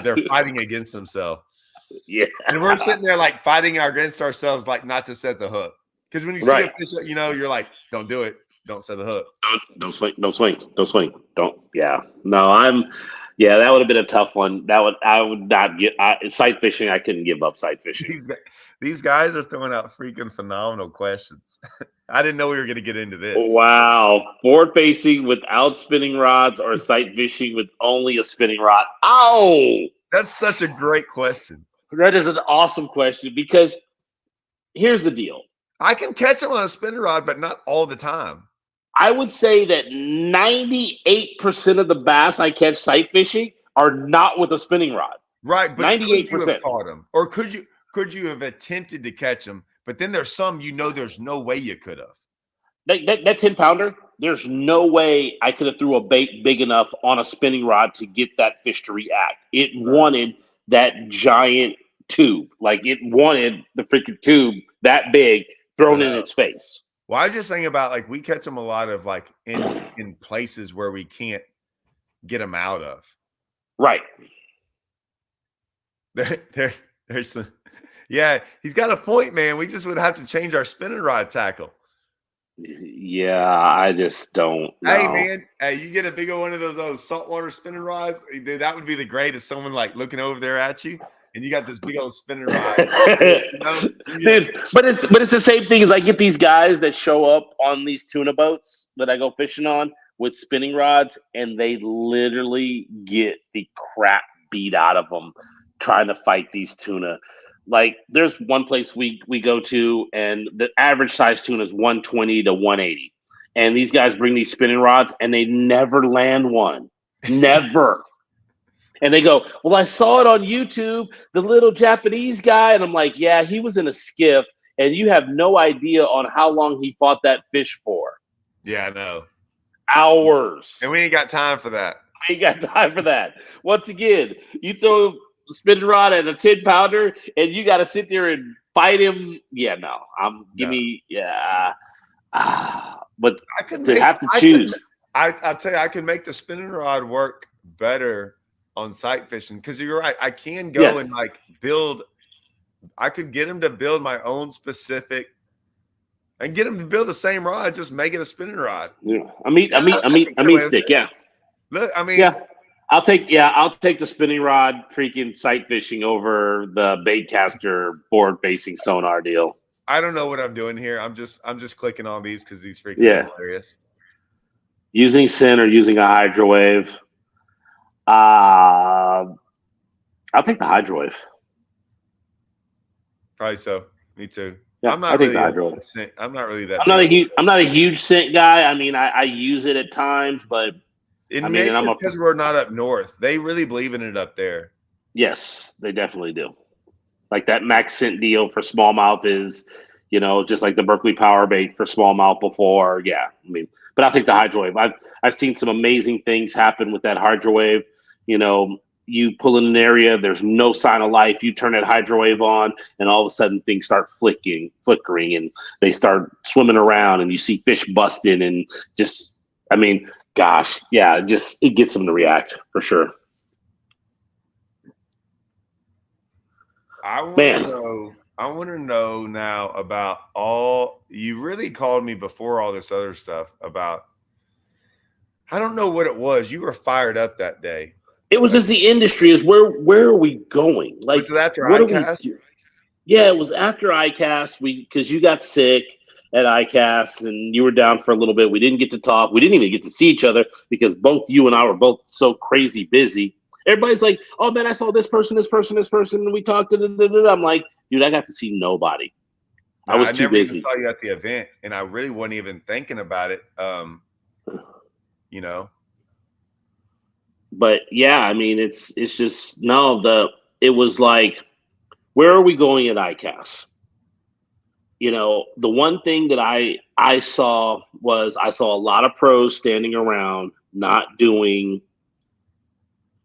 they're fighting against themselves. Yeah. And we're sitting there like fighting against ourselves, like not to set the hook. Because when you see a Right. fish, you're like, don't do it, don't set the hook. Don't swing. Don't swing. Don't swing. Don't. Yeah. No, I'm. Yeah, that would have been a tough one. That would. I would not get. Sight fishing. I couldn't give up sight fishing. These these guys are throwing out freaking phenomenal questions. I didn't know we were going to get into this. Wow. Forward facing without spinning rods or sight fishing with only a spinning rod. Ow. That's such a great question. That is an awesome question because here's the deal. I can catch them on a spinning rod, but not all the time. I would say that 98% of the bass I catch sight fishing are not with a spinning rod. Right, but could you 98%. have caught them, or could you have attempted to catch them? But then there's some there's no way you could have. That 10 pounder, there's no way I could have threw a bait big enough on a spinning rod to get that fish to react. It wanted that giant tube, like it wanted the freaking tube that big thrown in its face. Well, I was just thinking about like we catch them a lot of like in places where we can't get them out of. Right. There's some, yeah, he's got a point, man. We just would have to change our spinning rod tackle. Yeah, I just don't know. Hey, man, hey, you get a big old one of those saltwater spinning rods. Dude, that would be the greatest. Someone like looking over there at you, and you got this big old spinning rod. Dude, but it's the same thing as I get these guys that show up on these tuna boats that I go fishing on with spinning rods, and they literally get the crap beat out of them trying to fight these tuna. Like there's one place we go to, and the average size tuna is 120 to 180, and these guys bring these spinning rods, and they never land one, never. And they go, well, I saw it on YouTube, the little Japanese guy, and I'm like, yeah, he was in a skiff, and you have no idea on how long he fought that fish for. Yeah, I know. Hours. And we ain't got time for that. We ain't got time for that. Once again, you throw spinning rod at a 10 pounder and you got to sit there and fight him. Yeah, no. Give me, yeah. But I could have to choose. I'll tell you, I can make the spinning rod work better on sight fishing because you're right. I can go and like build. I could get him to build my own specific. And get him to build the same rod, just make it a spinning rod. Yeah, I mean stick. Yeah. Look, I mean, yeah. I'll take the spinning rod freaking sight fishing over the baitcaster board facing sonar deal. I don't know what I'm doing here. I'm just clicking on these because these freaking are hilarious. Using Sin or using a hydro wave. I'll take the hydro wave. Probably so. Me too. Yeah, I'm not really I'm not really that. I'm not a huge scent guy. I mean, I use it at times, but maybe it's because we're not up north. They really believe in it up there. Yes, they definitely do. Like that max scent deal for smallmouth is, just like the Berkeley power bait for smallmouth before. Yeah, I mean, but I think the hydro wave. I've seen some amazing things happen with that hydro wave. You pull in an area, there's no sign of life. You turn that hydro wave on, and all of a sudden things start flickering, and they start swimming around, and you see fish busting, and just, I mean, gosh, yeah, it gets them to react for sure. I want to know now about all. You really called me before all this other stuff about. I don't know what it was. You were fired up that day. It was just the industry is where are we going? Like, was it after what ICAST? do we do? Yeah, it was after ICAST. Because you got sick at ICAST and you were down for a little bit. We didn't get to talk. We didn't even get to see each other because both you and I were both so crazy busy. Everybody's like, oh man, I saw this person, and we talked. I'm like, dude, I got to see nobody. I was too busy. I saw you at the event, and I really wasn't even thinking about it. But yeah, I mean, it's just it was like, where are we going at ICAST? The one thing that I saw was I saw a lot of pros standing around not doing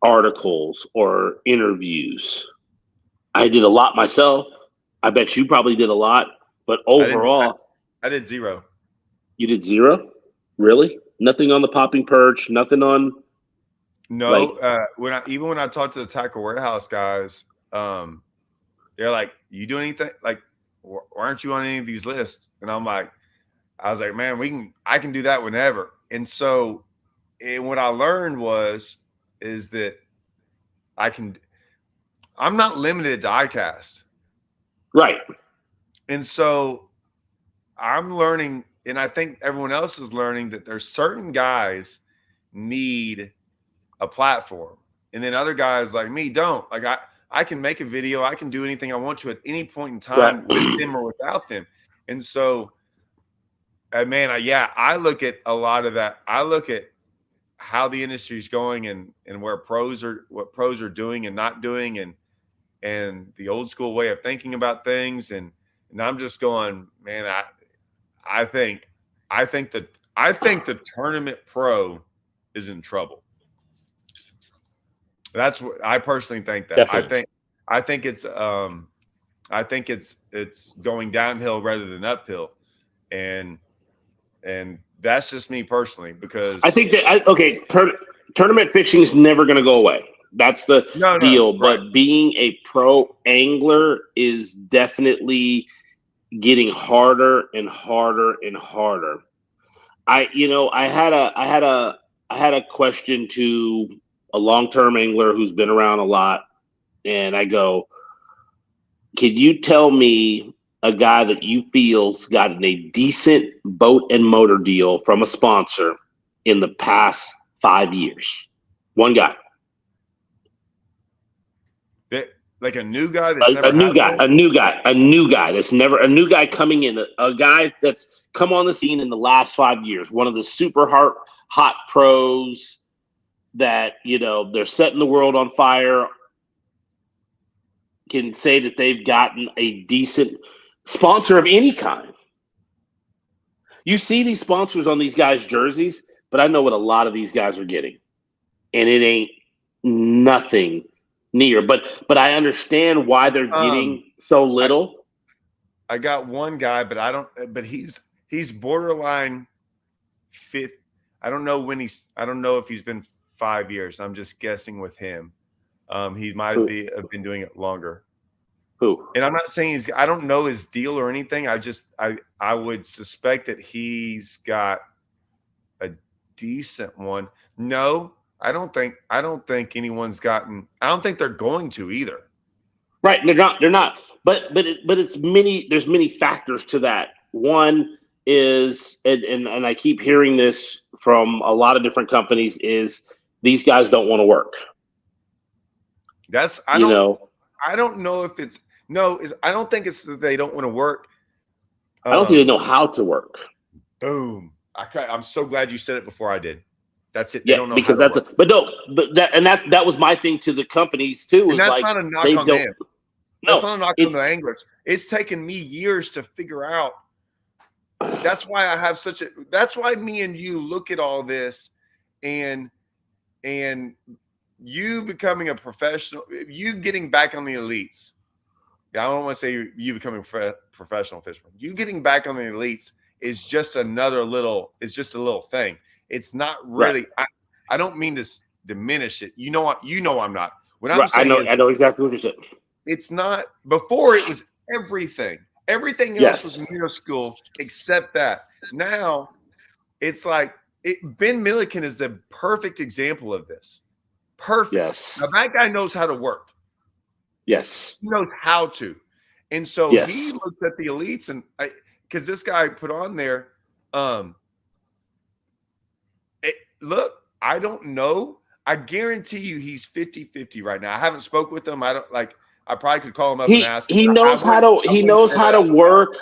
articles or interviews. I did a lot myself. I bet you probably did a lot, but I didn't. overall, I did zero. you did zero. Really? Nothing on the popping perch. Nothing on like. No, when I talked to the tackle warehouse guys, they're like, "You do anything? Like, why aren't you on any of these lists?" And I was like, "Man, I can do that whenever." And so, what I learned is that I'm not limited to ICAST, Right. and so I'm learning, and I think everyone else is learning that there's certain guys need a platform, and then other guys like me don't. Like I can make a video, I can do anything I want to at any point in Right. time with them or without them. And so, man, I look at a lot of that. I look at how the industry is going and what pros are doing and not doing, and the old school way of thinking about things. And I'm just going, man, I think the tournament pro is in trouble. That's what I personally think. That Definitely. I think it's going downhill rather than uphill, and that's just me personally, because I think that tournament fishing is never going to go away. That's the no, deal. right. But being a pro angler is definitely getting harder and harder and harder. I had a question to a long-term angler who's been around a lot, and I go, "Can you tell me a guy that you feel's gotten a decent boat and motor deal from a sponsor in the past 5 years?" One guy. Like a new guy that's A, never a new had guy, one. a new guy coming in, a guy that's come on the scene in the last 5 years, one of the super hot pros that, they're setting the world on fire, can say that they've gotten a decent sponsor of any kind. You see these sponsors on these guys' jerseys, but I know what a lot of these guys are getting, and it ain't nothing near. But I understand why they're getting so little. I got one guy, but I don't. But he's borderline fifth. I don't know if he's been 5 years. I'm just guessing with him. He might have been doing it longer. Who? And I'm not saying I don't know his deal or anything. I would suspect that he's got a decent one. No, I don't think anyone's gotten. I don't think they're going to either. Right, they're not. But it's many. There's many factors to that. One is, and I keep hearing this from a lot of different companies, is these guys don't want to work. I don't know if it's I don't think it's that they don't want to work. I don't think they know how to work. Boom. I'm so glad you said it before I did. That's it. They Yeah, don't know because how to work. that was my thing to the companies too. And that's not a knock on them. That's not a knock on the anglers. It's taken me years to figure out. That's why I have that's why me and you look at all this, and you becoming a professional, you getting back on the elites. I don't want to say you becoming a professional fisherman. You getting back on the elites is just a little thing. It's not really. Right. I don't mean to diminish it. I'm not. What I'm saying I know exactly what you're saying. It's not. Before it was everything. Everything else was minuscule except that. Now it's like Ben Milliken is a perfect example of this. Perfect. Yes. Now that guy knows how to work. Yes. He knows how to. And so he looks at the elites, and because this guy put on there, look, I don't know. I guarantee you he's 50-50 right now. I haven't spoke with him. I probably could call him up and ask him. He knows how to work.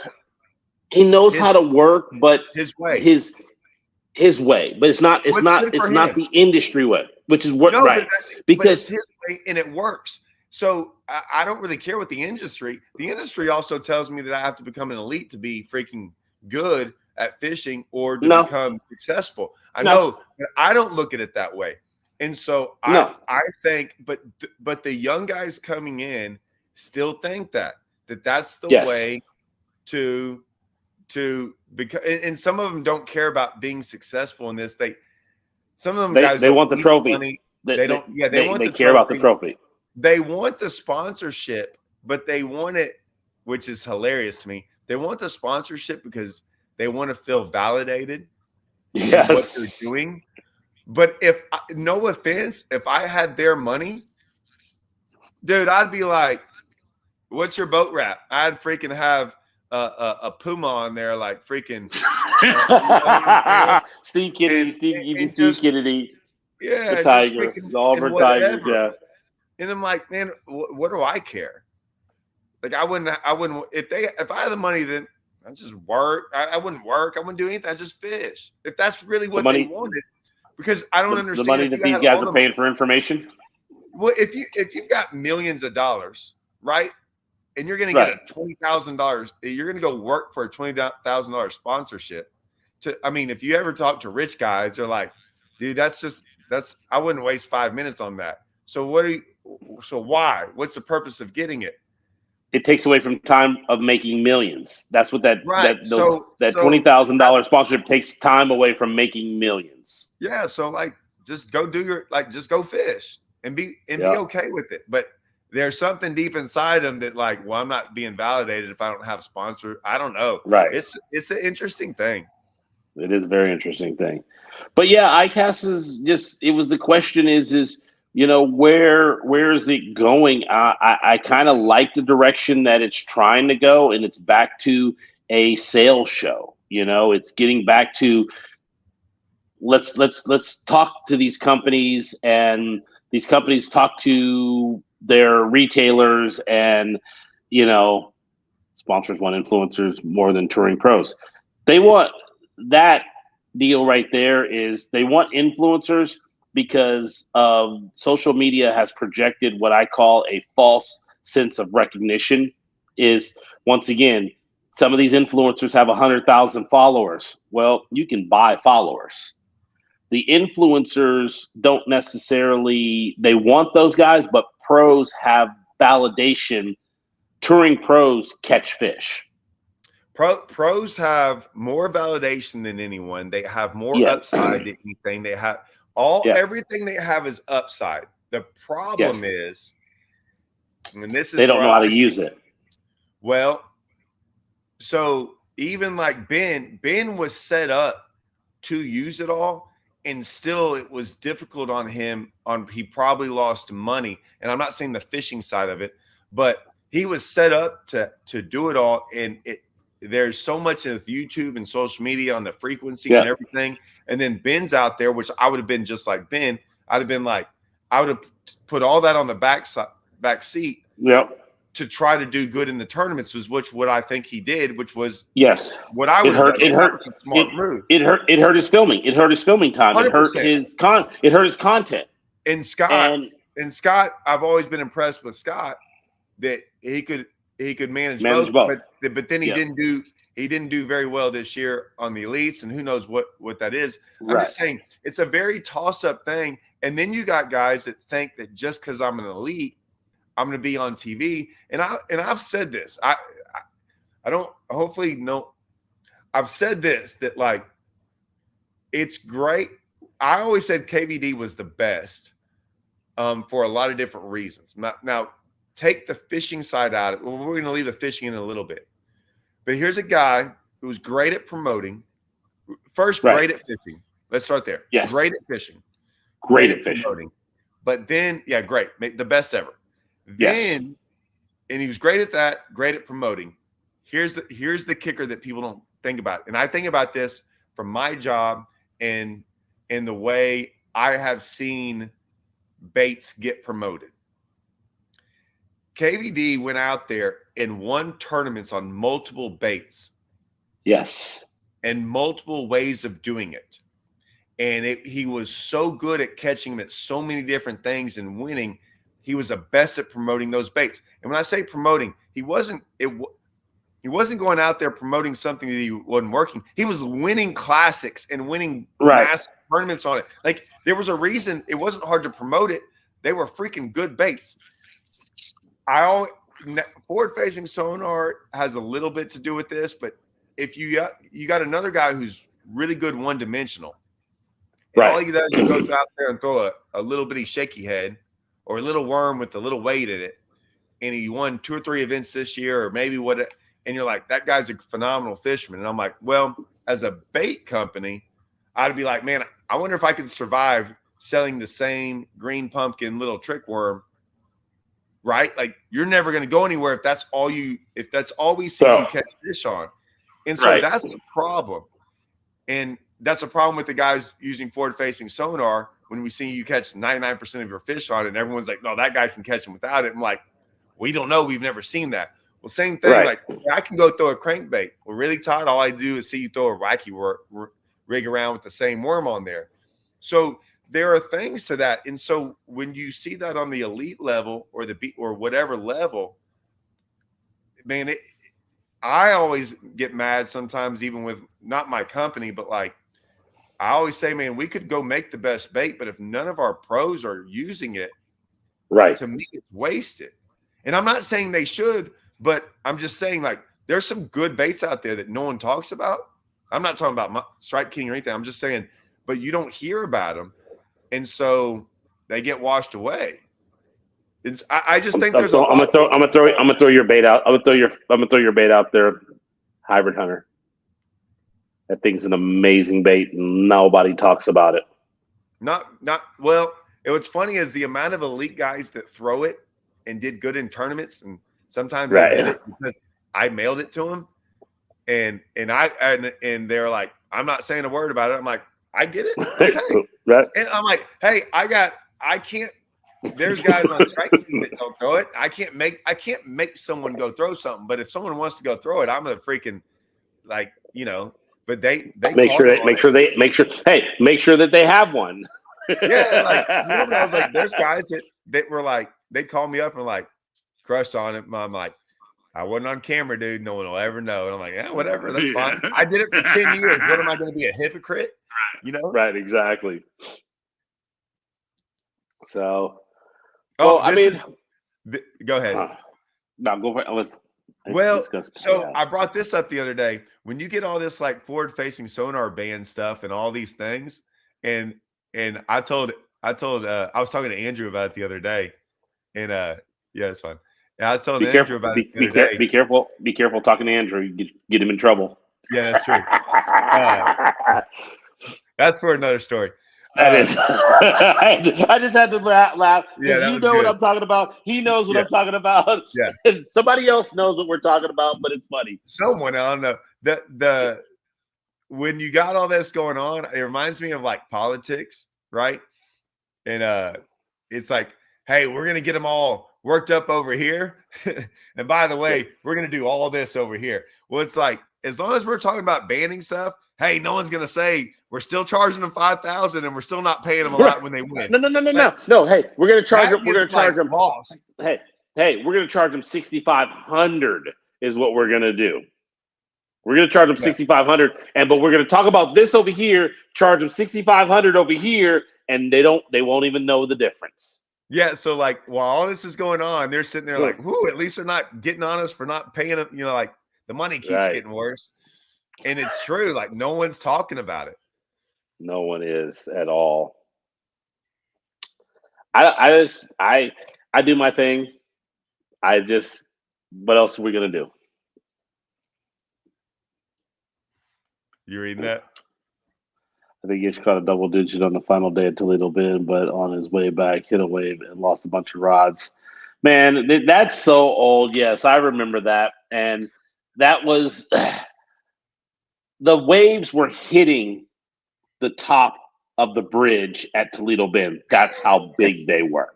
He knows how to work, but his way. His way. But it's not the industry way, which is what right. But it's his way and it works. So I don't really care what the industry. The industry also tells me that I have to become an elite to be freaking good. at fishing or to No, become successful. I no, know, but I don't look at it that way. And so no. I think, but the young guys coming in still think that's the Yes, way to because, and some of them don't care about being successful in this. Some of them guys they don't want the need the trophy. money. They They they don't. Yeah, they want they the care about the trophy. trophy. They want the sponsorship, but they want it, which is hilarious to me. They want the sponsorship because they want to feel validated in what they're Yes. doing. But no offense, if I had their money, dude, I'd be like, "What's your boat wrap?" I'd freaking have a Puma on there, like freaking, you know what I'm saying? Steve Kennedy, And Steve just Kennedy, the yeah, just Tiger, freaking the and Auburn Tigers. whatever. Yeah, And I'm like, man, what do I care? Like I wouldn't if I had the money, then I just work. I wouldn't work. I wouldn't do anything. I just fish. If that's really the what they money, wanted, because I don't the understand money if that you had these guys all are the paying for information. well, if you've got millions of dollars, right? And you're going to get Right. a $20,000, you're going to go work for a $20,000 sponsorship. I mean, if you ever talk to rich guys, they're like, dude, I wouldn't waste 5 minutes on that. So so why? What's the purpose of getting it? It takes away from time of making millions. That's what Right. that So $20,000 sponsorship takes time away from making millions. yeah. So like, just go just go fish and be Yeah. okay with it. But there's something deep inside them that like, well, I'm not being validated if I don't have a sponsor. I don't know. Right. It's an interesting thing. It is a very interesting thing. But yeah, ICAST is just, it was, the question is, where is it going? I kind of like the direction that it's trying to go, and it's back to a sales show. It's getting back to, let's talk to these companies, and these companies talk to their retailers, and you know sponsors want influencers more than touring pros. They want that deal right there. Is they want influencers because social media has projected what I call a false sense of recognition. Is, once again, some of these influencers have 100,000 followers. Well, you can buy followers. The influencers don't necessarily, they want those guys, but pros have validation. Touring pros catch fish. Pros have more validation than anyone. They have more Yeah. upside than anything. They have Yeah. everything they have is upside. The problem Yes. is, and this is They don't where know how to I see, use it. well, so even like Ben was set up to use it all, and still it was difficult on him. He probably lost money, and I'm not saying the fishing side of it, but he was set up to do it all, and there's so much of YouTube and social media on the frequency and Yeah. everything, and then Ben's out there, which I would have been just like Ben. I'd have been like, I would have put all that on the back seat Yep. to try to do good in the tournaments, was what I think he did, which was Yes. what I It would have hurt. done. It And that hurt. was a It smart move. it hurt. It hurt his filming. It hurt his filming time. It hurt 100%. It hurt his content. And And Scott, I've always been impressed with Scott that he could manage both, both. but then he Yep. didn't do very well this year on the elites, and who knows what that is. I'm Right. just saying it's a very toss-up thing. And then you got guys that think that just because I'm an elite, I'm going to be on TV. And I've said this. I don't, hopefully no. I've said this, that like, it's great. I always said KVD was the best for a lot of different reasons. Now, take the fishing side out of it. Well, we're going to leave the fishing in a little bit. But here's a guy who's great at promoting. First, Right. great at fishing. Let's start there. Yes. Great at fishing. Great at fishing. promoting. But then, yeah, great. The best ever. Yes. Then, and he was great at that, great at promoting. Here's the kicker that people don't think about. And I think about this from my job and the way I have seen baits get promoted. KVD went out there and won tournaments on multiple baits. Yes. And multiple ways of doing it. And he was so good at catching them at so many different things and winning. He was the best at promoting those baits. And when I say promoting, he wasn't He wasn't going out there promoting something that he wasn't working. He was winning classics and winning Right. mass tournaments on it. Like, there was a reason it wasn't hard to promote it. They were freaking good baits. Forward-facing sonar has a little bit to do with this, but if you got another guy who's really good one-dimensional, and all Right. he does is go out there and throw a little bitty shaky head or a little worm with a little weight in it, and he won 2 or 3 events this year, or maybe what, and you're like, that guy's a phenomenal fisherman. And I'm like, well, as a bait company, I'd be like, man, I wonder if I could survive selling the same green pumpkin little trick worm, right? Like, you're never going to go anywhere if that's all we see you catch fish on. And so that's the problem. And that's a problem with the guys using forward-facing sonar. When we see you catch 99% of your fish on it, and everyone's like, no, that guy can catch them without it. I'm like, we don't know. We've never seen that. Well, same thing. Right. Like, I can go throw a crankbait. Well, really, Todd, all I do is see you throw a wacky rig around with the same worm on there. So there are things to that. And so when you see that on the elite level or or whatever level, man, I always get mad sometimes, even with not my company, but like, I always say, man, we could go make the best bait, but if none of our pros are using it, Right. to me, it's wasted. And I'm not saying they should, but I'm just saying, like, there's some good baits out there that no one talks about. I'm not talking about Strike King or anything. I'm just saying, but you don't hear about them, and so they get washed away. I just think there's I'm gonna throw your bait out. I'm gonna throw your bait out there. Hybrid Hunter. That thing's an amazing bait, and nobody talks about it. Well, what's funny is the amount of elite guys that throw it and did good in tournaments, and sometimes they did it because I mailed it to them, and they're like, I'm not saying a word about it. I'm like, I get it, okay. Right. And I'm like, hey, I can't. There's guys on Strike King that don't throw it. I can't make someone go throw something, but if someone wants to go throw it, I'm gonna freaking, like, But they make sure that they have one. Yeah, like, but I was like, there's guys that were like, they call me up and like, crushed on it. I'm like, I wasn't on camera, dude. No one will ever know. And I'm like, yeah, whatever, that's fine. I did it for 10 years. What am I going to be, a hypocrite? Right, exactly. So, go ahead. No, go for it. I brought this up the other day. When you get all this like forward-facing sonar band stuff and all these things, and I was talking to Andrew about it the other day, and yeah, it's fine. And I was telling Andrew about it the other day. Be careful talking to Andrew. You get him in trouble. Yeah, that's true. That's for another story. That is. I just had to laugh. Yeah, you know what I'm talking about. He knows what I'm talking about. Yeah. Somebody else knows what we're talking about, but it's funny. Someone, I don't know. When you got all this going on, it reminds me of like politics, right? And it's like, hey, we're gonna get them all worked up over here, and by the way, we're gonna do all this over here. Well, it's like, as long as we're talking about banning stuff, hey, no one's gonna say we're still charging them $5,000 and we're still not paying them a lot when they win. No. Hey, we're gonna charge them. We're gonna charge them. Lost. Hey, we're gonna charge them $6,500 is what we're gonna do. We're gonna charge them $6,500, but we're gonna talk about this over here. Charge them $6,500 over here, and they won't even know the difference. Yeah, so like while all this is going on, they're sitting there like, "Whoo! At least they're not getting on us for not paying them." Like the money keeps getting worse, and it's true. Like no one's talking about it. No one is at all. I do my thing. What else are we gonna do? You reading that? I think he caught a double digit on the final day at Toledo Bend, but on his way back, hit a wave and lost a bunch of rods. Man, that's so old. Yes, I remember that. And that was the waves were hitting the top of the bridge at Toledo Bend. That's how big they were.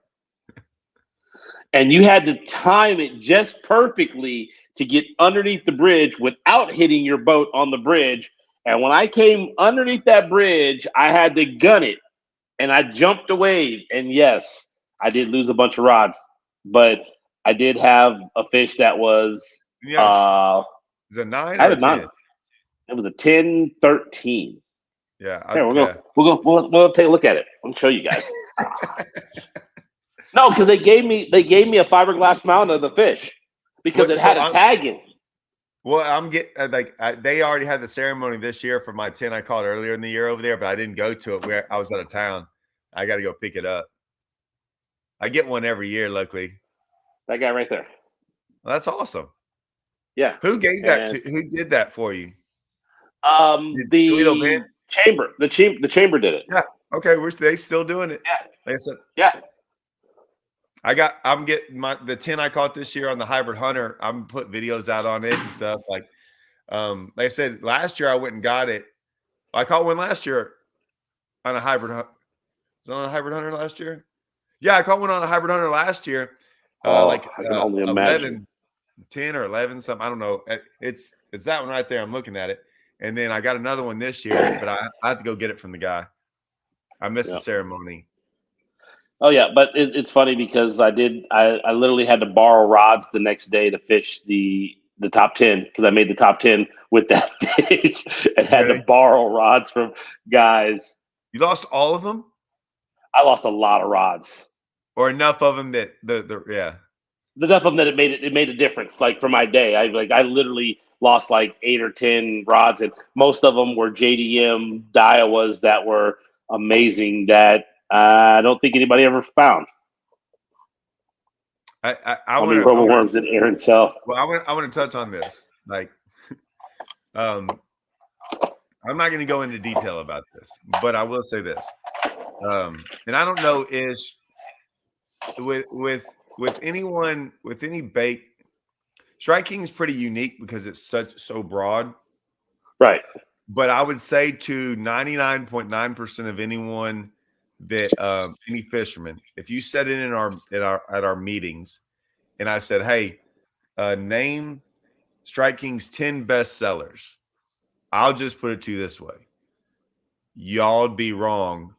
And you had to time it just perfectly to get underneath the bridge without hitting your boat on the bridge. And when I came underneath that bridge, I had to gun it, and I jumped a wave. And yes, I did lose a bunch of rods, but I did have a fish that was Is it a 9 I or had a a 9. 10? It was a 10-13. Yeah, Here, yeah. we'll take a look at it. I'll show you guys. No, because they gave me a fiberglass mount of the fish because it had a tag in. Well, I'm getting they already had the ceremony this year for my 10 I caught earlier in the year over there, but I didn't go to it where I was out of town. I got to go pick it up. I get one every year, luckily. That guy right there. Well, that's awesome. Yeah. Who gave that to? Who did that for you? The chamber. The chamber did it. Yeah. Okay. They still doing it. Yeah. Like I said. Yeah. I'm getting the 10 I caught this year on the hybrid hunter. I'm putting videos out on it and stuff. Like I said, last year I went and got it. I caught one last year on a hybrid hunt. Was it on a hybrid hunter last year? Yeah, I caught one on a hybrid hunter last year. I can only 11, imagine. 10 or 11, something. I don't know. It's that one right there. I'm looking at it. And then I got another one this year, but I have to go get it from the guy. I missed the ceremony. Oh yeah, but it's funny because I literally had to borrow rods the next day to fish the top 10 because I made the top 10 with that fish and had to borrow rods from guys. You lost all of them? I lost a lot of rods. Or enough of them that enough of them that it made a difference. Like for my day, I literally lost like 8 or 10 rods, and most of them were JDM Daiwas that were amazing that I don't think anybody ever found. I want rubber worms in Aaron Cell. Well, I want to touch on this. Like, I'm not going to go into detail about this, but I will say this. And I don't know is with anyone with any bait, Strike King is pretty unique because it's so broad, right? But I would say to 99.9% of anyone that any fisherman, if you said it at our meetings, and I said, "Hey, name Strike King's 10 best sellers," I'll just put it to you this way: y'all'd be wrong.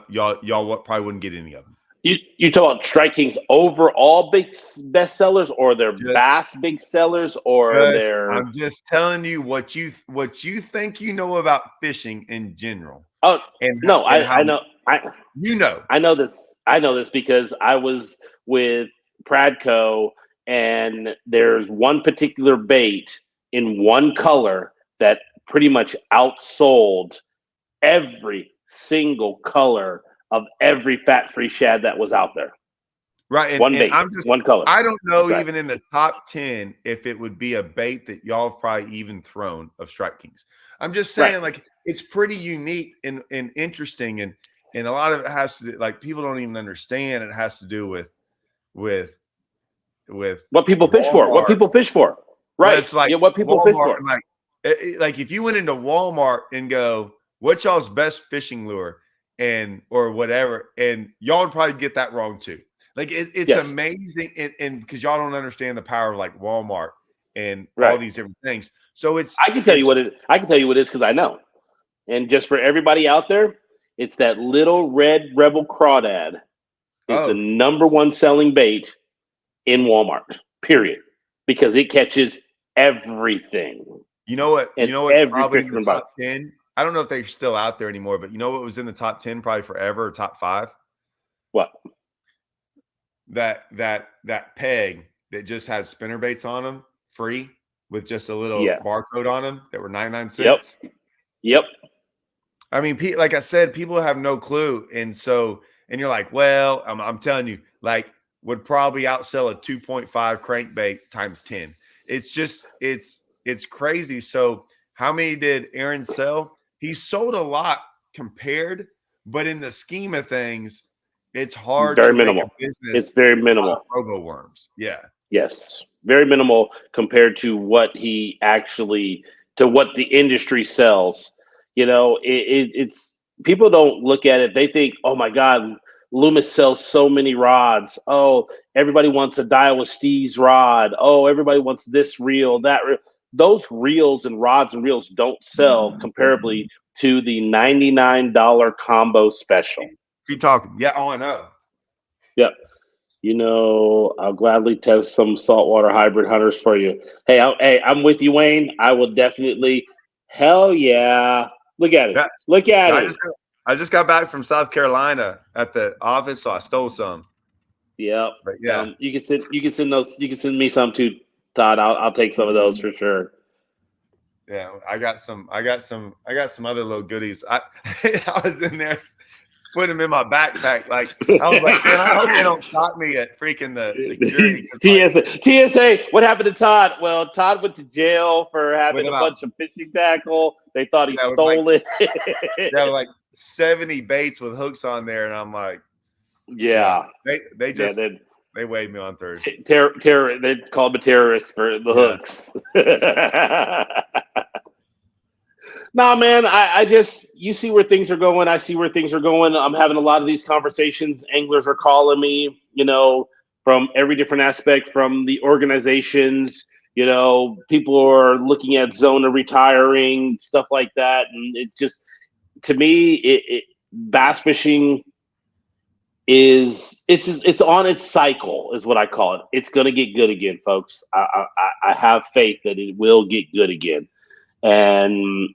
Y'all probably wouldn't get any of them. You talk about Strike King's overall big best sellers, or their bass big sellers, or their. I'm just telling you what you think you know about fishing in general. Oh, I know. I know this. I know this because I was with Pradco, and there's one particular bait in one color that pretty much outsold every single color of every fat-free shad that was out there. Right. And, one bait, one color. I don't know even in the top 10 if it would be a bait that y'all have probably even thrown of Strike Kings. I'm just saying, like, it's pretty unique and interesting, and a lot of it has to do, like, people don't even understand. It has to do with what people fish for. What people fish for. Right. It's like what people Walmart, fish for. Like if you went into Walmart and go, "What's y'all's best fishing lure?" or whatever, and y'all would probably get that wrong too. Like it's amazing, and because y'all don't understand the power of like Walmart and all these different things. So I can tell you what it is because I know. And just for everybody out there, it's that little red Rebel Crawdad is the #1 selling bait in Walmart. Period, because it catches everything. You know what? And you know what's probably in the top 10. 10. I don't know if they're still out there anymore, but you know what was in the top 10 probably forever, or top 5? What? That peg that just had spinner baits on them, free, with just a little barcode on them that were 99 cents. Yep. I mean, like I said, people have no clue, and you're like, well, I'm telling you, like, would probably outsell a 2.5 crankbait times 10. It's just it's crazy. So how many did Aaron sell? He sold a lot compared, but in the scheme of things, it's hard to make a business. It's very minimal. Robo worms. Yeah. Yes. Very minimal compared to what the industry sells. You know, it's people don't look at it. They think, oh my God, Loomis sells so many rods. Oh, everybody wants a Daiwa Steez rod. Oh, everybody wants this reel, that reel. Those reels and rods and reels don't sell comparably to the $99 combo special. Keep talking. Yeah. Oh, I know. Yeah. I'll gladly test some saltwater hybrid hunters for you. Hey, I'm with you, Wayne. I will definitely. Hell yeah! Look at him. That's Look at I him. just I just got back from South Carolina at the office, so I stole some. Yep. But yeah, You can send. You can send those. You can send me some too, Todd. I'll take some of those for sure. yeah, I got some. I got some other little goodies. I was in there putting them in my backpack. Like I was like, man, I hope they don't stop me at freaking the security. Like, TSA. What happened to Todd? Well, Todd went to jail for with having a about bunch of fishing tackle. They thought he yeah, with like stole it. yeah, like 70 baits with hooks on there, and I'm like, yeah, Yeah. they Yeah. just they waved me on through. They call him a terrorist for the Yeah, hooks. No, man, I just, you see where things are going. I see where things are going. I'm having a lot of these conversations. Anglers are calling me, from every different aspect, from the organizations. People are looking at Zona retiring, stuff like that. And it just, to me, bass fishing it's on its cycle, is what I call it. It's going to get good again, folks. I have faith that it will get good again. And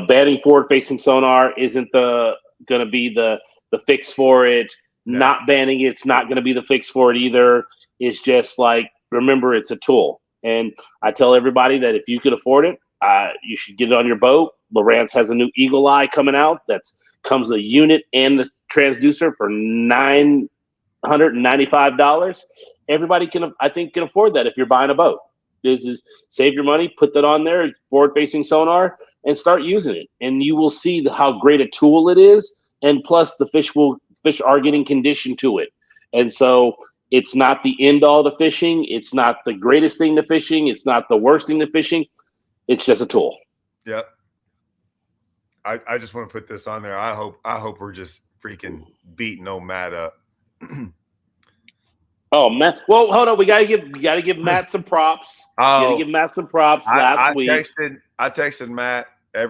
banning forward facing sonar isn't the going to be the fix for it. no, Not banning it's not going to be the fix for it either. It's just like, remember, it's a tool. And I tell everybody that if you can afford it, you should get it on your boat. Lowrance has a new Eagle Eye coming out that's comes a unit and the transducer for $995. Everybody I think can afford that if you're buying a boat. This is save your money, put that on there, forward facing sonar, and start using it. And you will see how great a tool it is. And plus the fish are getting conditioned to it. And so it's not the end all to fishing. It's not the greatest thing to fishing. It's not the worst thing to fishing. It's just a tool. yep. I just want to put this on there. I hope we're just freaking beating old Matt up. Oh man! Well, hold on. We gotta give Matt some props. Got to Oh, give Matt some props. Last week, I texted Matt as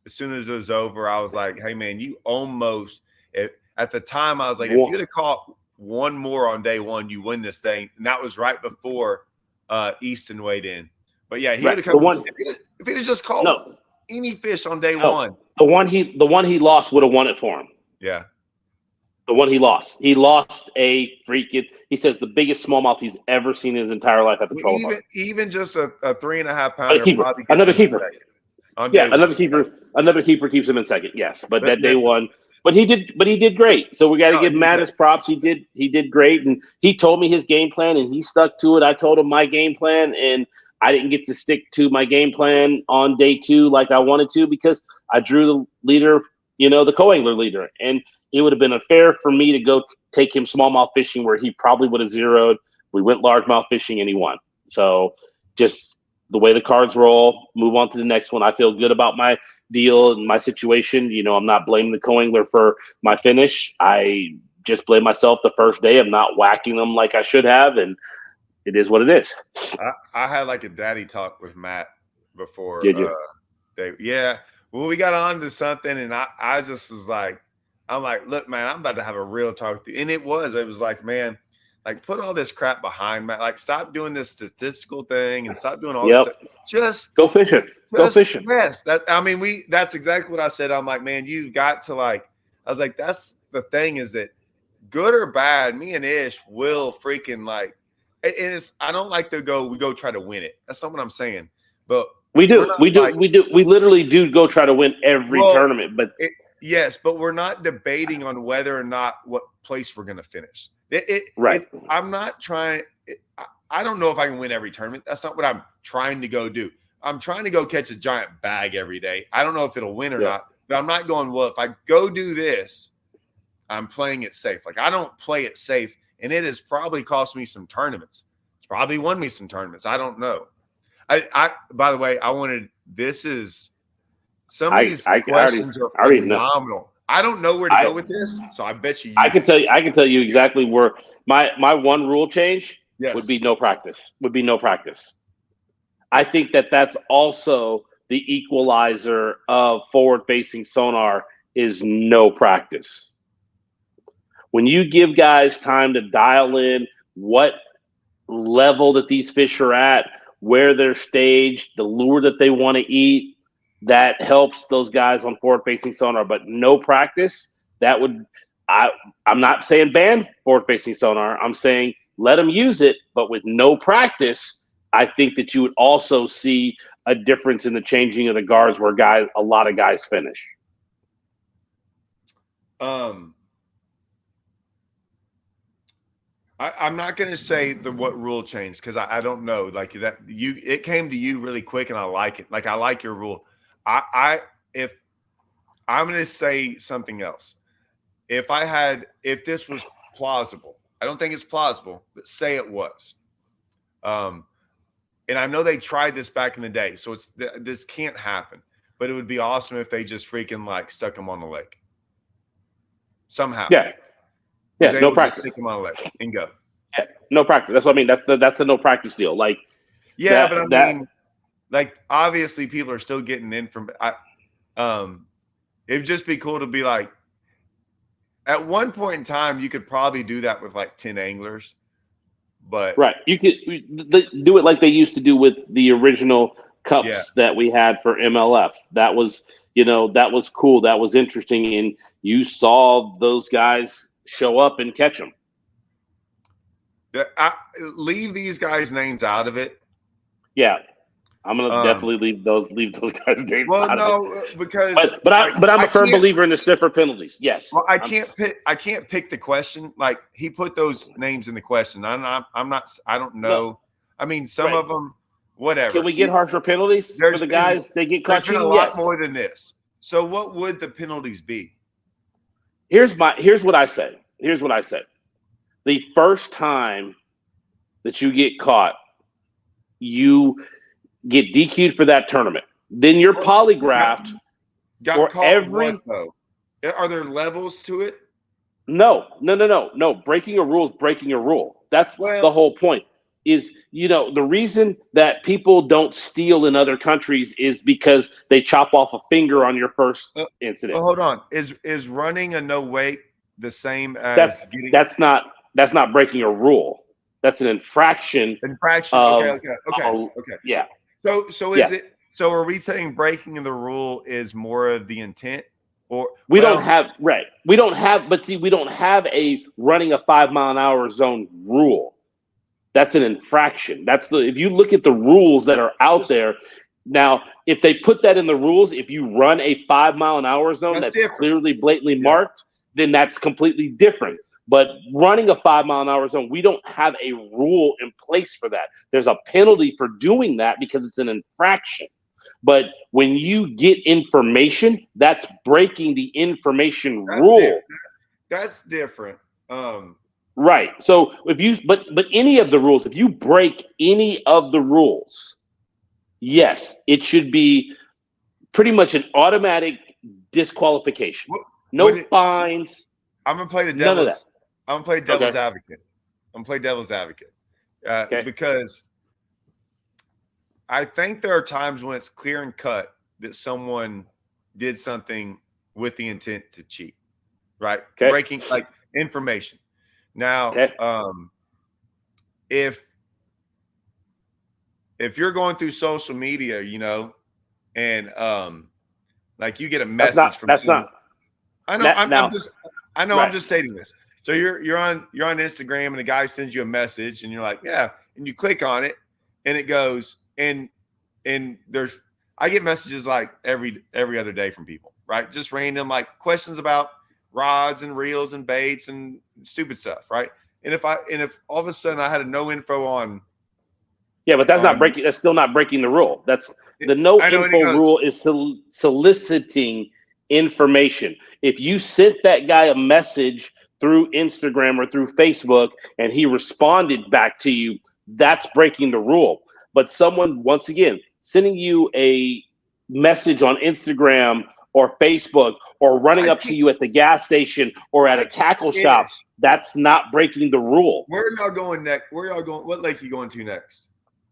soon as it was over. I was like, "Hey man, you almost." At the time, I was like, "If you'd have caught one more on day one, you win this thing." And that was right before Easton weighed in. But yeah, he would have come. If he'd have just caught any fish on day one, the one he lost would have won it for him. Yeah. The one he lost. He lost a freaking. He says the biggest smallmouth he's ever seen in his entire life at the trolling motor. Even just a 3.5 pounder. Another keeper. Another keeper keeps him in second. Yes, but that day one. But he did great. So we got to give Matt his props. He did great, and he told me his game plan, and he stuck to it. I told him my game plan, and I didn't get to stick to my game plan on day two like I wanted to because I drew the leader, the co-angler leader, and it would have been unfair for me to go take him smallmouth fishing where he probably would have zeroed. We went largemouth fishing and he won. So just the way the cards roll, move on to the next one. I feel good about my deal and my situation. I'm not blaming the co-angler for my finish. I just blame myself the first day of not whacking them like I should have, and it is what it is. I had like a daddy talk with Matt before. Did you? Yeah. Well, we got on to something, and I just was like, I'm like, look, man, I'm about to have a real talk with you. And it was like, man, like put all this crap behind, Matt. Like stop doing this statistical thing and stop doing all this stuff. Just go fishing. Go fishing. Yes. That's exactly what I said. I'm like, man, you've got to I was like, that's the thing is that good or bad, me and Ish will freaking I don't like to we go try to win it. That's not what I'm saying. But we do. We literally do go try to win every tournament, but yes, but we're not debating on whether or not what place we're going to finish. Right. I'm not trying. I don't know if I can win every tournament. That's not what I'm trying to go do. I'm trying to go catch a giant bag every day. I don't know if it'll win or not, but I'm not going, well, if I go do this, I'm playing it safe. Like I don't play it safe, and it has probably cost me some tournaments. It's probably won me some tournaments. I don't know. By the way, some of these questions are phenomenal. I don't know where to go with this, so I bet you. I can tell you exactly where my one rule change would be no practice. I think that's also the equalizer of forward-facing sonar is no practice. When you give guys time to dial in what level that these fish are at, where they're staged, the lure that they want to eat, that helps those guys on forward-facing sonar. But no practice, that would I'm not saying ban forward-facing sonar. I'm saying let them use it, but with no practice, I think that you would also see a difference in the changing of the guards where a lot of guys finish. I'm not going to say what rule changed because I don't know. Like that, it came to you really quick, and I like it. Like I like your rule. If I'm going to say something else, if this was plausible, I don't think it's plausible, but say it was. And I know they tried this back in the day, so this can't happen. But it would be awesome if they just freaking like stuck them on the lake somehow. Yeah. Yeah, no practice. Stick them on a lake and go. Yeah, no practice. That's what I mean. That's the no practice deal. Like, yeah, but I mean, like obviously people are still getting in from. It'd just be cool to be like, at one point in time, you could probably do that with like 10 anglers, but right, you could do it like they used to do with the original cups that we had for MLF. That was, that was cool. That was interesting, and you saw those guys show up and catch them. Leave these guys' names out of it. Yeah, I'm gonna definitely leave those guys' names out of it. Because but I'm a firm believer in the stiffer penalties. Yes. Well, I can't pick the question. Like he put those names in the question. I'm not. I don't know. No. I mean, some of them, whatever. Can we get harsher penalties for the guys? They get caught cheating. A lot more than this. So what would the penalties be? Here's what I said. The first time that you get caught, you get DQ'd for that tournament. Then you're polygraphed. Got caught what, though? Are there levels to it? No. Breaking a rule is breaking a rule. That's the whole point. Is, the reason that people don't steal in other countries is because they chop off a finger on your first incident. Well, hold on. Is running a no weight the same as that's not breaking a rule. That's an infraction. Okay. Yeah. So is it? So are we saying breaking the rule is more of the intent, or we don't have a running a 5 mile an hour zone rule. That's an infraction. If you look at the rules that are out there now, if they put that in the rules, if you run a 5 mile an hour zone that's clearly blatantly marked, then that's completely different. But running a 5 mile an hour zone, we don't have a rule in place for that. There's a penalty for doing that because it's an infraction. But when you get information, that's breaking the information rule. That's different. Right. So but any of the rules, if you break any of the rules, yes, it should be pretty much an automatic disqualification. No fines. I'm gonna play devil's advocate. I'm gonna play devil's advocate because I think there are times when it's clear and cut that someone did something with the intent to cheat, right? Okay. Breaking like information. Now, if you're going through social media, and like you get a message from someone, I know. I'm just stating this. So you're on Instagram and a guy sends you a message and you're like, yeah, and you click on it and it goes and I get messages like every other day from people, right? Just random like questions about rods and reels and baits and stupid stuff, right? And if all of a sudden I had no info on, but that's not breaking. That's still not breaking the rule. That's the no info rule is soliciting information. If you sent that guy a message through Instagram or through Facebook and he responded back to you, that's breaking the rule. But someone, once again, sending you a message on Instagram or Facebook or running up to you at the gas station or at a tackle shop, that's not breaking the rule. Where are y'all going next? What lake are you going to next?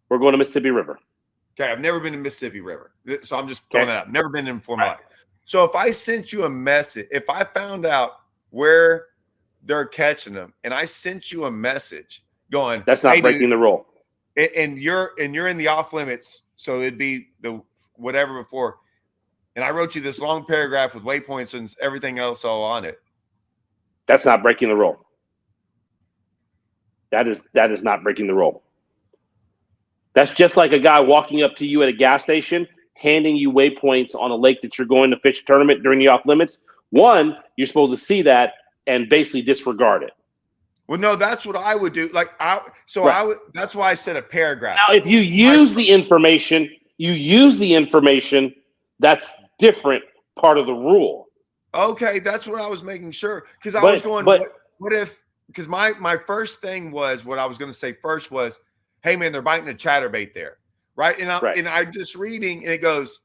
We're going to Mississippi River. Okay, I've never been to Mississippi River. So I'm just throwing that out. Never been in before my life. So if I sent you a message, if I found out where they're catching them, and I sent you a message going, That's not hey, breaking dude, the rule. and you're in the off limits, so it'd be the whatever before. And I wrote you this long paragraph with waypoints and everything else all on it. That's not breaking the rule. That is not breaking the rule. That's just like a guy walking up to you at a gas station, handing you waypoints on a lake that you're going to fish a tournament during the off limits. One, you're supposed to see that and basically disregard it. Well, no, that's what I would do. Like that's why I said a paragraph. Now, if you use the information, that's different part of the rule. Okay, that's what I was making sure, because I was going, what if, because my first thing was, what I was going to say first was, hey man, they're biting a chatterbait there, right? And I'm just reading, and it goes,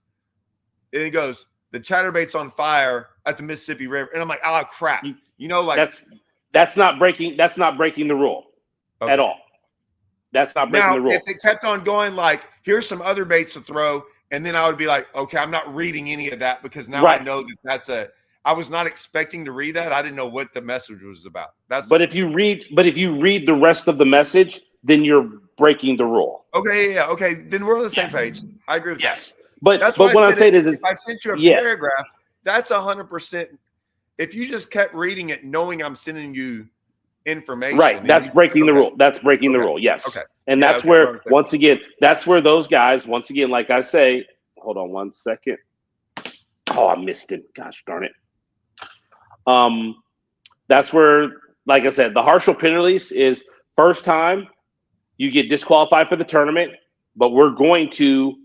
the chatterbait's on fire at the Mississippi River, and I'm like, oh crap, like that's not breaking the rule at all. That's not breaking the rule. If it kept on going, like, here's some other baits to throw, and then I would be like, okay, I'm not reading any of that, because now I know that I was not expecting to read that. I didn't know what the message was about. But if you read the rest of the message, then you're breaking the rule. Okay, yeah, okay. Then we're on the same page. I agree with that. But that's what I'm saying is, if I sent you a paragraph, that's 100%. If you just kept reading it, knowing I'm sending you information, right? That's breaking the rule. That's breaking the rule. Yes. Okay. And that's where, once again, that's where those guys, once again, like I say, hold on one second. Oh, I missed it. Gosh darn it. That's where, like I said, the harsher penalties is first time you get disqualified for the tournament, but we're going to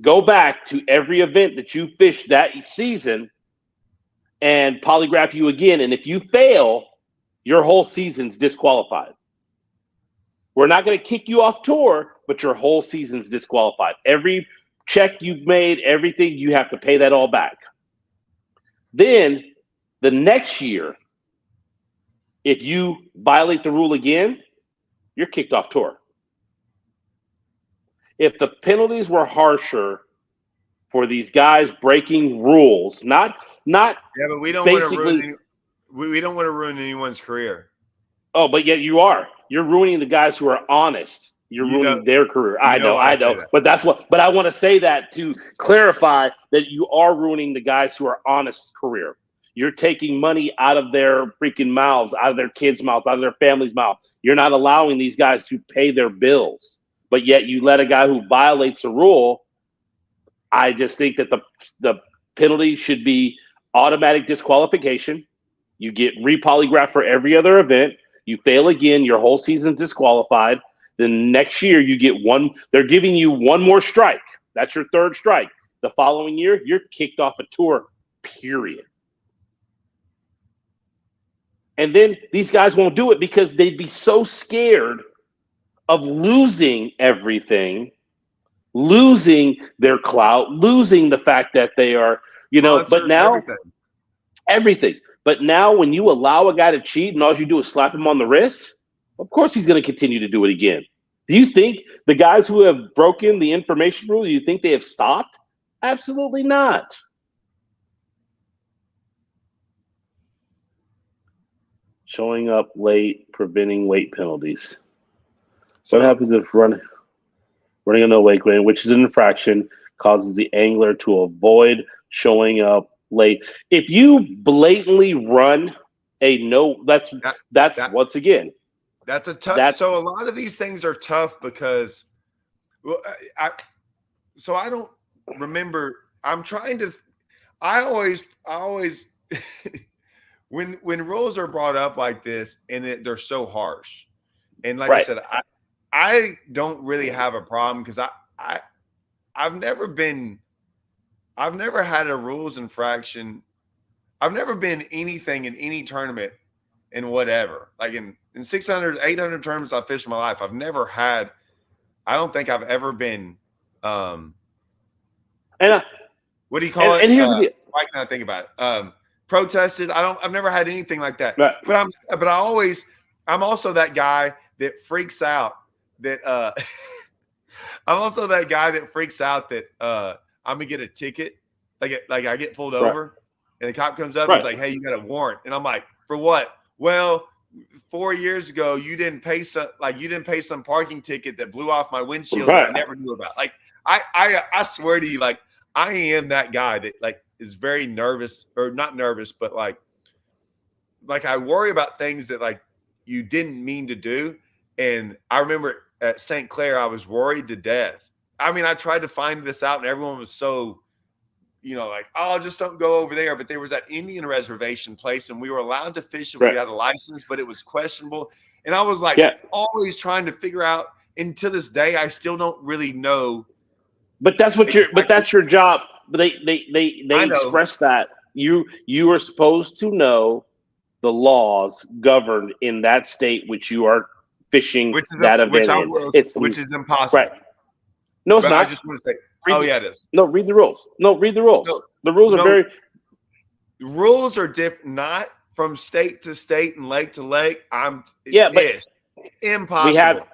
go back to every event that you fished that season and polygraph you again. And if you fail, your whole season's disqualified. We're not going to kick you off tour, but your whole season's disqualified. Every check you've made, everything, you have to pay that all back. Then the next year, if you violate the rule again, you're kicked off tour. If the penalties were harsher for these guys breaking rules, not but we don't want to ruin anyone's career. Oh, but yet you're ruining the guys who are honest. You're ruining their career. I know. But I want to say that to clarify that you are ruining the guys who are honest career. You're taking money out of their freaking mouths, out of their kids' mouths, out of their family's mouth. You're not allowing these guys to pay their bills, but yet you let a guy who violates a rule. I just think that the penalty should be automatic disqualification. You get repolygraphed for every other event. You fail again, your whole season's disqualified. Then next year you get one. They're giving you one more strike. That's your third strike. The following year, you're kicked off a tour, period. And then these guys won't do it because they'd be so scared of losing everything, losing their clout, losing the fact that they are, but now everything. But now when you allow a guy to cheat and all you do is slap him on the wrist, of course he's going to continue to do it again. Do you think the guys who have broken the information rule, do you think they have stopped? Absolutely not. Showing up late, preventing late penalties. So what happens if running a no wake lane, which is an infraction, causes the angler to avoid showing up late? If you blatantly run a no, that's once again. That's a tough. So a lot of these things are tough because, I don't remember. I'm trying to. I always. When rules are brought up like this and they're so harsh, and like I said, I don't really have a problem because I've never had a rules infraction. I've never been anything in any tournament in whatever, like in 600, 800 tournaments I've fished in my life. I've never had, I don't think I've ever been, what do you call it? And here's the why can't I think about it? Protested. I've never had anything like that. Right. But I'm also that guy that freaks out that I'm also that guy that freaks out that I'm gonna get a ticket. Like I get pulled over and the cop comes up and is like, hey, you got a warrant. And I'm like, for what? Well, 4 years ago you didn't pay some parking ticket that blew off my windshield that I Right. never knew about. Like I swear to you, like I am that guy that like is very nervous, or not nervous, but like I worry about things that like you didn't mean to do. And I remember at St. Clair, I was worried to death. I mean, I tried to find this out, and everyone was so, like, oh, just don't go over there. But there was that Indian reservation place, and we were allowed to fish if we had a license, but it was questionable. And I was like, always trying to figure out. And to this day, I still don't really know. But that's what that's your job. But they express that you are supposed to know the laws governed in that state which you are fishing that event in. Which is impossible. Right. No, it's not. I just want to say, it is. No, read the rules. No, read the rules. No, the rules are very. Rules are different, not from state to state and lake to lake. It's impossible.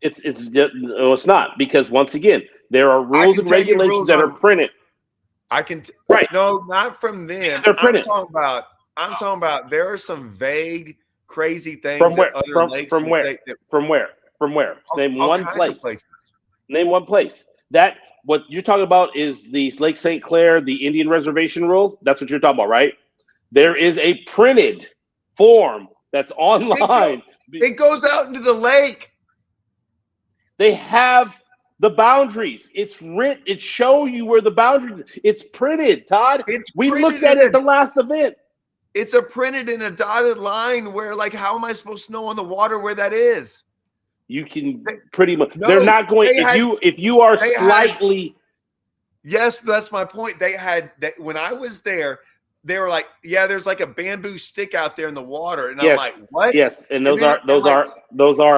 It's not, because once again, there are rules and regulations that are printed. No, not from them. They're printed. I'm talking about there are some vague, crazy things from where? From where? Name one place. Name one place. That what you're talking about is the Lake St. Clair, the Indian reservation rules. That's what you're talking about, right? There is a printed form that's online. It goes out into the lake. They have the boundaries. It's written. It shows you where the boundaries. It's printed, Todd. We looked at it at the last event. It's printed in a dotted line where, like, how am I supposed to know on the water where that is? You can pretty much. They're not going. If you are slightly. Yes, that's my point. They had that when I was there. They were like, "Yeah, there's like a bamboo stick out there in the water," and I'm like, "What?" Yes, and those are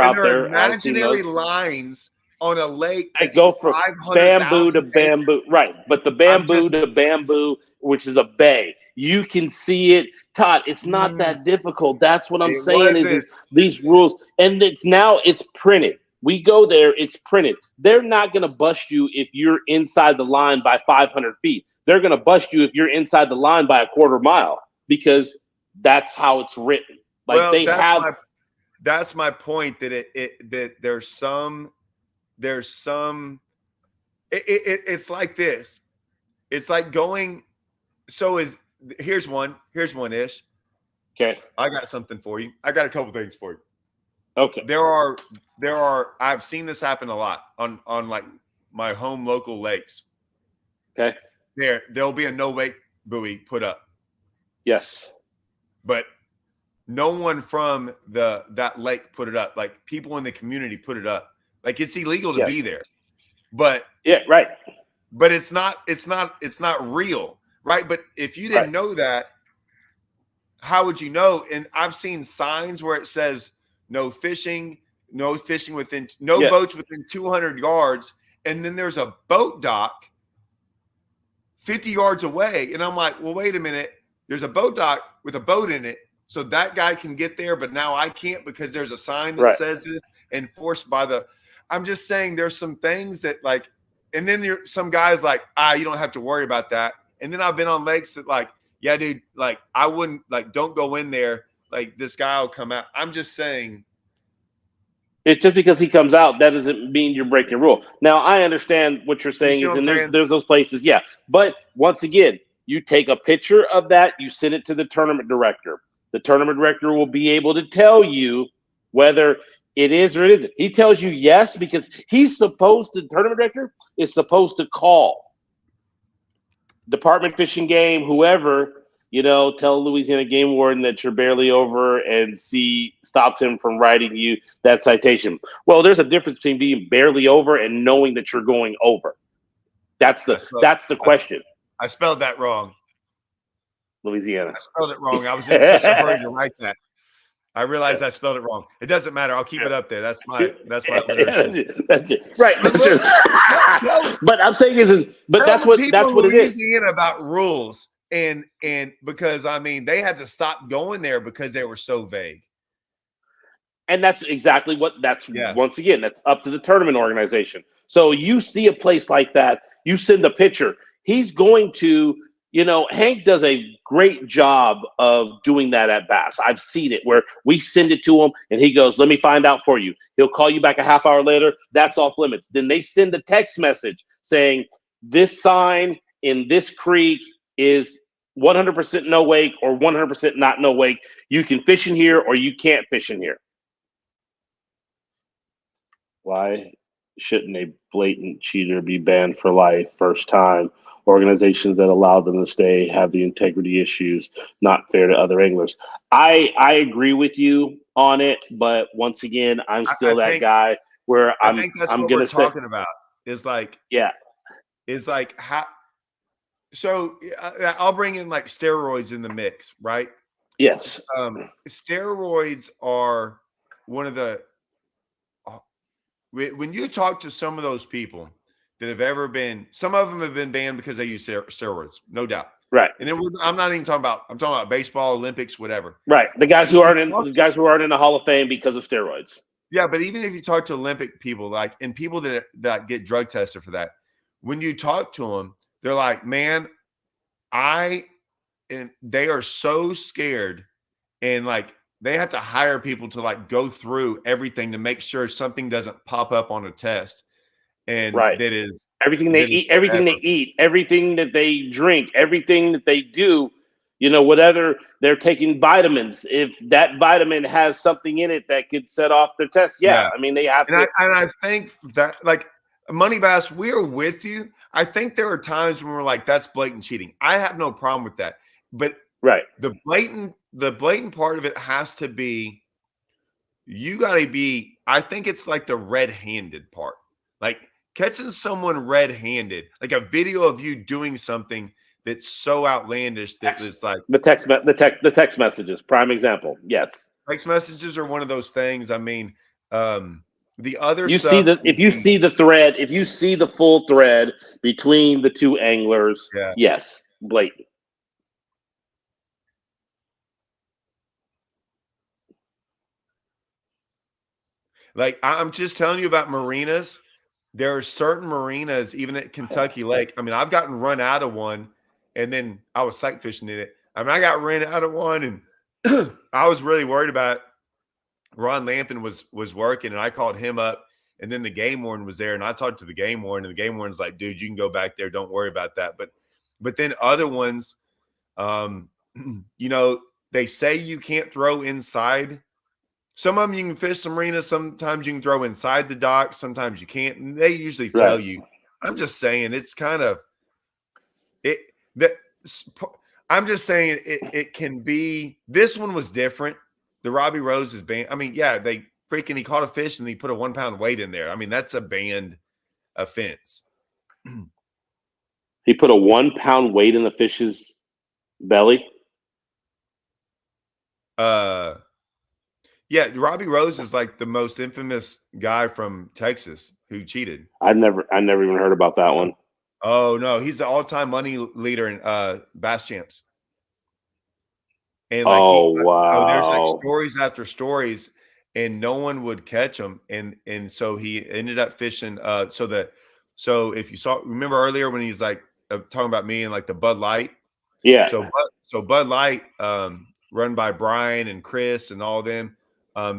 out there. Imaginary lines on a lake. I go from bamboo to bamboo, right? But the bamboo to bamboo, which is a bay, you can see it. Todd, it's not that difficult. That's what I'm saying is these rules, and it's printed. We go there, it's printed. They're not going to bust you if you're inside the line by 500 feet. They're going to bust you if you're inside the line by a quarter mile, because that's how it's written. Like that's my point, that that there's some it's like this. It's like going. Here's one Ish. Okay. I got something for you. I got a couple things for you. Okay. There are I've seen this happen a lot on like my home local lakes. Okay. There'll be a no wake buoy put up. Yes. But no one from that lake put it up. Like, people in the community put it up. Like, it's illegal to be there. But right. But it's not real, right? But if you didn't know that, how would you know? And I've seen signs where it says no fishing within boats within 200 yards, and then there's a boat dock 50 yards away, and I'm like, well, wait a minute. There's a boat dock with a boat in it, so that guy can get there, but now I can't because there's a sign that says this, enforced by the. I'm just saying there's some things that, like, and then some guys like, you don't have to worry about that. And then I've been on lakes that, like, yeah, dude, like, I wouldn't, like, don't go in there. Like, this guy will come out. I'm just saying. It's just because he comes out, that doesn't mean you're breaking rule. Now, I understand what you're saying there's those places. Yeah. But once again, you take a picture of that, you send it to the tournament director. The tournament director will be able to tell you whether it is or it isn't. He tells you yes, because the tournament director is supposed to call Department Fishing Game, whoever, tell Louisiana Game Warden that you're barely over, and stops him from writing you that citation. Well, there's a difference between being barely over and knowing that you're going over. That's the question. I spelled that wrong. Louisiana. I spelled it wrong. I was in such a hurry to write that. I realized I spelled it wrong. It doesn't matter. I'll keep it up there. That's my That's it. Right. But I'm saying that's what it is. Louisiana about rules, and because, I mean, they had to stop going there because they were so vague. And that's exactly once again, that's up to the tournament organization. So you see a place like that, you send a picture. He's going to, Hank does a great job of doing that at Bass. I've seen it where we send it to him and he goes, "Let me find out for you." He'll call you back a half hour later. That's off limits. Then they send a text message saying, "This sign in this creek is 100% no wake or 100% not no wake. You can fish in here or you can't fish in here." Why shouldn't a blatant cheater be banned for life first time? Organizations that allow them to stay have the integrity issues, not fair to other anglers. I agree with you on it, but once again, I'm I still that think guy where I I'm think that's I'm what we're gonna say, talking about. Is like yeah, is like how. So I'll bring in like steroids in the mix, right? yes, Steroids are one of the uh, when you talk to some of those people that have ever been, some of them have been banned because they use steroids, no doubt. right, And then I'm not even talking about, I'm talking about baseball, Olympics, whatever. right. The But guys if who you aren't in talk the to, guys who aren't in the Hall of Fame because of steroids. yeah, but even if you talk to Olympic people, like, and people that get drug tested for that, when you talk to them, they're like, man, and they are so scared, and like they have to hire people to like go through everything to make sure something doesn't pop up on a test, and Right. Everything they that is eat, everything they whatever. eat, everything that they drink, everything that they do, whatever they're taking vitamins. If that vitamin has something in it that could set off their test, yeah. Yeah. I mean, they have And to. I think that like Money Bass, we are with you. I think there are times when we're like, that's blatant cheating. I have no problem with that. But Right. the blatant part of it has to be, you gotta be, I think it's like the red-handed part. Like catching someone red-handed, like a video of you doing something that's so outlandish that Text, it's like the text messages. Prime example. Yes. text messages are one of those things. I mean, um, the other You see stuff the if would you be, see the thread, if you see the full thread between the two anglers, yeah. yes, blatant. Like I'm just telling you about marinas. There are certain marinas, even at Kentucky Lake. I mean, I've gotten run out of one, and then I was sight fishing in it. I mean, I got run out of one, and I was really worried about it. Ron Lampin was working, and I called him up, and then the game warden was there, and I talked to the game warden, and the game warden's like, "Dude, you can go back there. Don't worry about that." But then other ones, um, they say you can't throw inside. Some of them you can fish some marinas. Sometimes you can throw inside the dock. Sometimes you can't. And they usually tell Right. you. I'm just saying it's kind of it. That I'm just saying it can be. This one was different. The Robbie Rose is banned. I mean, yeah, he caught a fish and he put a 1 pound weight in there. I mean, that's a banned offense. He put a 1 pound weight in the fish's belly. Uh, yeah, Robbie Rose is like the most infamous guy from Texas who cheated. I never even heard about that one. Oh no, he's the all-time money leader in Bass Champs. And like Oh there's like wow. stories after stories, and no one would catch him. And so he ended up fishing. So if you remember earlier when he's like talking about me and like the Bud Light. Yeah. So Bud Light, run by Brian and Chris and all of them,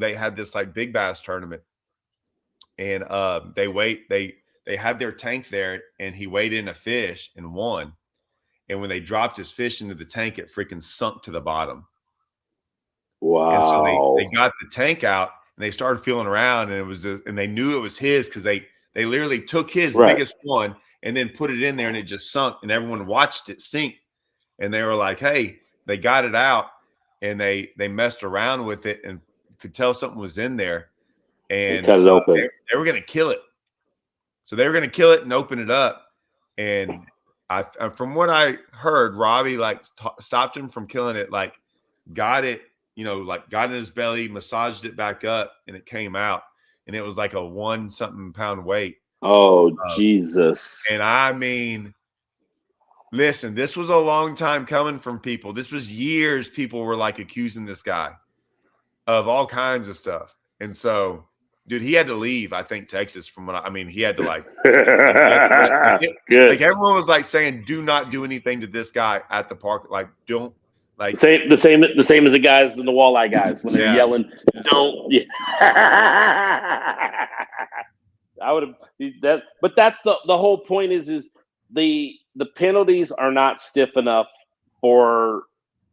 they had this like big bass tournament, and they had their tank there, and he weighed in a fish and won. And when they dropped his fish into the tank, it freaking sunk to the bottom. And so they Wow. got the tank out and they started feeling around, and and they knew it was his because they literally took his Right. biggest one and then put it in there, and it just sunk, and everyone watched it sink. And they were like, hey, they got it out, and they messed around with it and could tell something was in there, And and cut it open. they were going to kill it. So they were going to kill it and open it up. And from what I heard, Robbie like stopped him from killing it, like got it, like got in his belly, massaged it back up, and it came out, and it was like a 1-something-pound weight. Oh Jesus. And I mean, listen, this was a long time coming from people. This was years. People were like accusing this guy of all kinds of stuff, and so Dude, he had to leave, I think, Texas from what I mean, he had to like Good. everyone was like saying, do not do anything to this guy at the park. Like, don't like The same as the guys in the walleye guys when they're yelling, don't. Yeah. I would have that, but that's the whole point is the penalties are not stiff enough for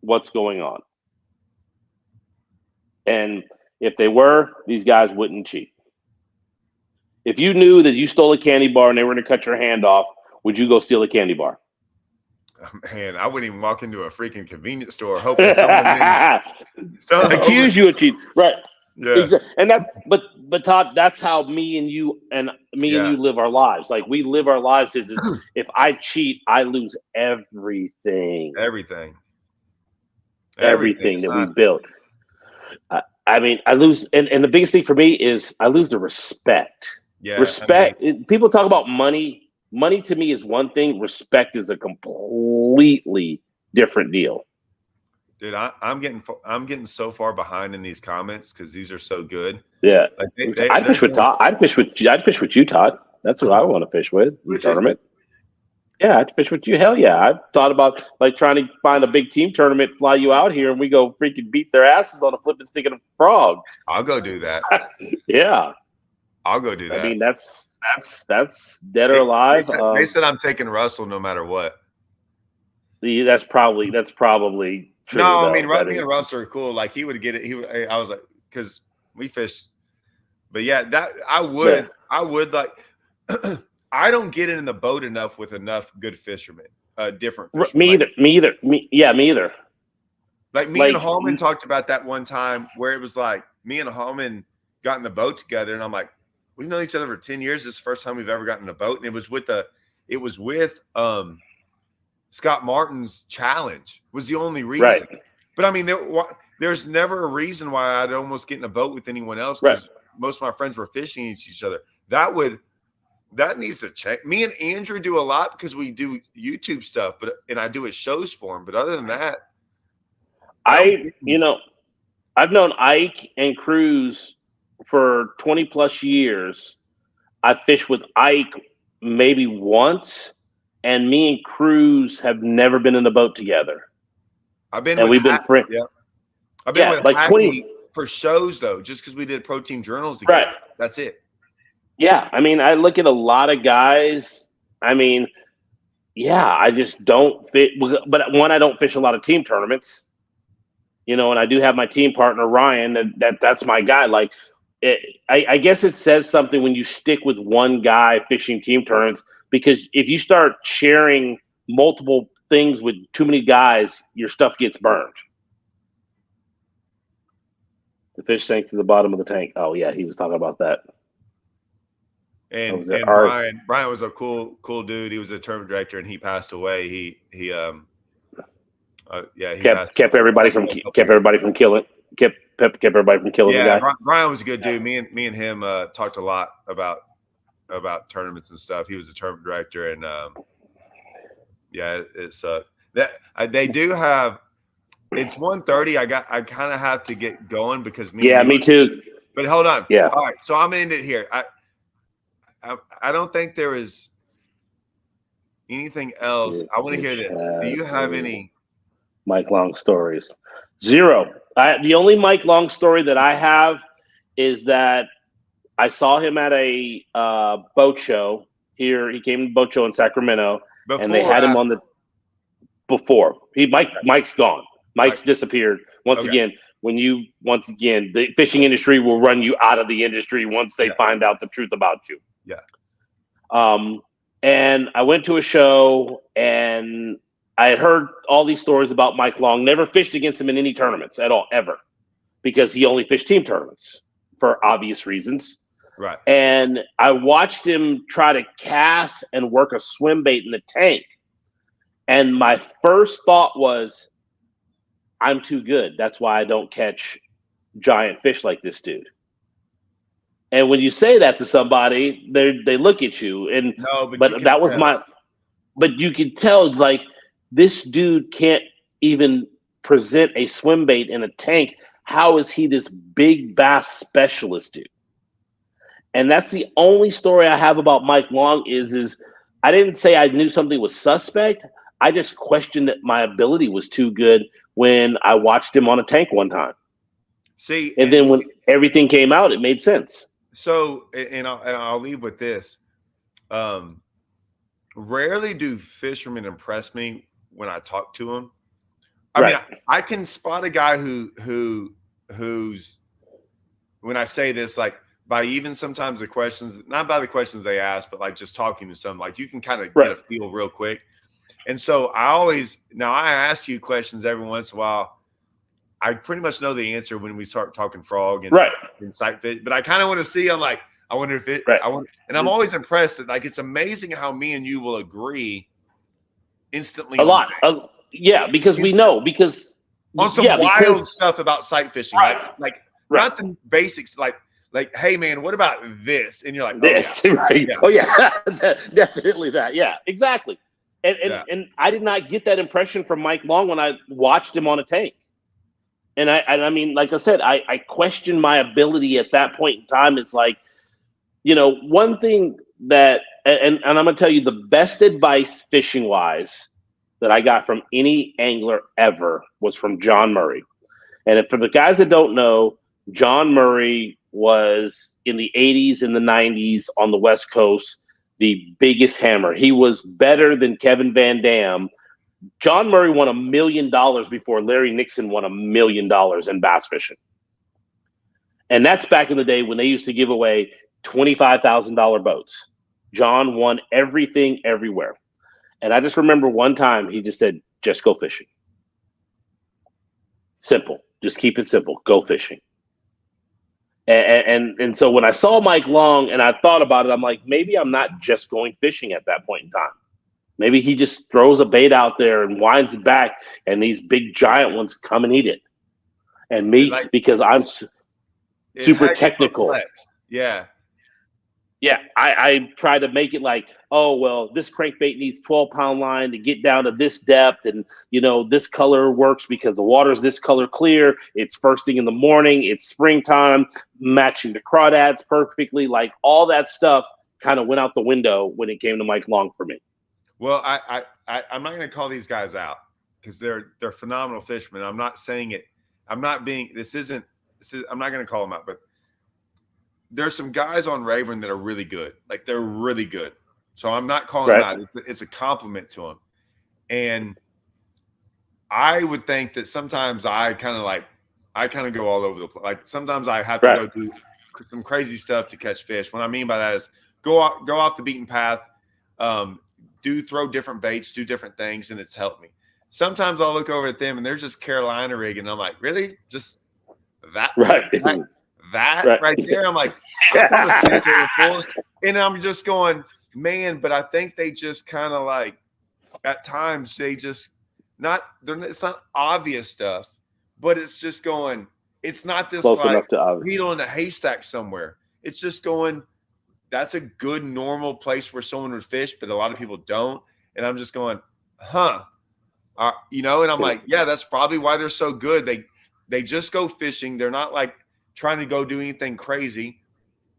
what's going on. And if they were, these guys wouldn't cheat. If you knew that you stole a candy bar and they were going to cut your hand off, would you go steal a candy bar? Man, I wouldn't even walk into a freaking convenience store hoping someone accuse you of cheating. Right. Yeah. Exactly. And that's but Todd, that's how me and you live our lives. Like we live our lives is if I cheat, I lose everything. Everything that we built. I mean, I lose, and the biggest thing for me is I lose the respect. Yeah, respect. People talk about money. Money to me is one thing. Respect is a completely different deal. Dude, I'm getting so far behind in these comments because these are so good. Yeah, like I'd fish with Todd. I'd fish with you, Todd. That's what I want to fish with. Tournament. Yeah, I'd fish with you. Hell yeah. I've thought about like trying to find a big team tournament, fly you out here, and we go freaking beat their asses on a flipping stick and a frog. I'll go do that. Yeah. I'll go do that. I mean, that's dead or alive. They said I'm taking Russell no matter what. That's probably true. No, I mean, me and Russell are cool. Like he would get it. I was like, because we fish. But yeah, that I would like. I don't get in the boat enough with enough good fishermen, different fishermen. Me either. Like me and Hallman talked about that one time where it was like me and Hallman got in the boat together, and I'm like, we've known each other for 10 years. This is the first time we've ever gotten in a boat, and it was with Scott Martin's challenge was the only reason. Right. But I mean, there's never a reason why I'd almost get in a boat with anyone else because most of my friends were fishing each other. That needs to check. Me and Andrew do a lot because we do YouTube stuff, and I do his shows for him. But other than that, I've known Ike and Cruz for 20 plus years. I fished with Ike maybe once, and me and Cruz have never been in the boat together. We've been friends. Yeah. I've been with like 20 for shows though, just because we did Pro Team Journals together. Right. That's it. Yeah, I mean, I look at a lot of guys. I mean, yeah, I just don't fit. But one, I don't fish a lot of team tournaments, and I do have my team partner Ryan. That's my guy. Like, I guess it says something when you stick with one guy fishing team tournaments, because if you start sharing multiple things with too many guys, your stuff gets burned. The fish sank to the bottom of the tank. Oh yeah, he was talking about that. And Brian was a cool dude. He was a tournament director, and he passed away. He kept everybody from killing. Kept everybody from killing the guy. Brian was a good dude. Me and him talked a lot about tournaments and stuff. He was a tournament director, and it's they do have. It's 1:30. I kind of have to get going because me too. But hold on. Yeah. All right. So I'm gonna end it here. I don't think there is anything else. I want to hear this. Do you have any Mike Long stories? Zero. The only Mike Long story that I have is that I saw him at a boat show here. He came to the boat show in Sacramento, and they had him on the before. Mike's gone. Mike's disappeared once again. The fishing industry will run you out of the industry once they find out the truth about you. Yeah. And I went to a show, and I had heard all these stories about Mike Long. Never fished against him in any tournaments at all, ever, because he only fished team tournaments for obvious reasons. Right. And I watched him try to cast and work a swim bait in the tank. And my first thought was, I'm too good. That's why I don't catch giant fish like this dude. And when you say that to somebody, they look at you. And but you can tell, like, this dude can't even present a swim bait in a tank. How is he this big bass specialist dude? And that's the only story I have about Mike Long is I didn't say I knew something was suspect. I just questioned that my ability was too good when I watched him on a tank one time. See, And then when everything came out, it made sense. So, and I'll leave with this. Rarely do fishermen impress me when I talk to them. I mean, I can spot a guy who's when I say this, like by even sometimes the questions, not by the questions they ask, but like just talking to some, like you can kind of get a feel real quick. And so I ask you questions every once in a while. I pretty much know the answer when we start talking frog and sight fish, but I kind of want to see. I'm like, I wonder if it. And I'm always impressed that like it's amazing how me and you will agree instantly. A lot, because we know on some wild stuff about sight fishing, like not the basics, like hey man, what about this? And you're like, this, right? Yeah. Oh yeah, definitely that. Yeah, exactly. And I did not get that impression from Mike Long when I watched him on a tank. And I mean, like I said, I questioned my ability at that point in time. It's like, one thing that, and I'm going to tell you the best advice fishing wise that I got from any angler ever was from John Murray. And for the guys that don't know, John Murray was in the 80s and the 90s on the West Coast, the biggest hammer. He was better than Kevin Van Dam. John Murray won $1 million before Larry Nixon won $1 million in bass fishing. And that's back in the day when they used to give away $25,000 boats. John won everything everywhere. And I just remember one time he just said, just go fishing. Simple. Just keep it simple. Go fishing. And so when I saw Mike Long and I thought about it, I'm like, maybe I'm not just going fishing at that point in time. Maybe he just throws a bait out there and winds it back, and these big giant ones come and eat it. And me, because I'm super technical. Yeah. Yeah, I try to make it like, oh, well, this crankbait needs 12-pound line to get down to this depth. And, this color works because the water's this color clear. It's first thing in the morning. It's springtime, matching the crawdads perfectly. Like all that stuff kind of went out the window when it came to Mike Long for me. Well, I'm not going to call these guys out because they're phenomenal fishermen. I'm not saying it. I'm not going to call them out, but there's some guys on Rayburn that are really good. Like they're really good. So I'm not calling them out. It's a compliment to them. And I would think that sometimes I kind of go all over the place. Like sometimes I have to go do some crazy stuff to catch fish. What I mean by that is go off the beaten path, throw different baits, do different things, and it's helped me. Sometimes I'll look over at them and they're just Carolina rigging. And I'm like, really? Just that? That right there? I'm like, and I'm just going, man, but I think they just kind of like, at times they just it's not obvious stuff, but it's just going, it's not this like needle in a haystack somewhere. It's just going, that's a good normal place where someone would fish, but a lot of people don't. And I'm just going, and I'm like, yeah, that's probably why they're so good. They just go fishing. They're not like trying to go do anything crazy.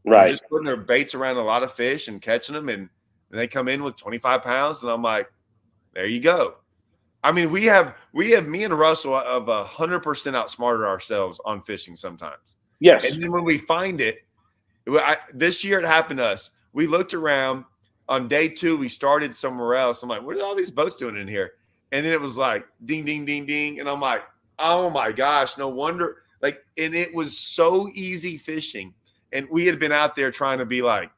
They're just putting their baits around a lot of fish and catching them. And they come in with 25 pounds. And I'm like, there you go. I mean, we have me and Russell of 100% outsmarted ourselves on fishing sometimes. Yes. And then when we find it, this year it happened to us. We looked around on day 2. We started somewhere else. I'm like, what are all these boats doing in here? And then it was like ding, ding, ding, ding. And I'm like, oh my gosh, no wonder. Like, and it was so easy fishing. And we had been out there trying to be like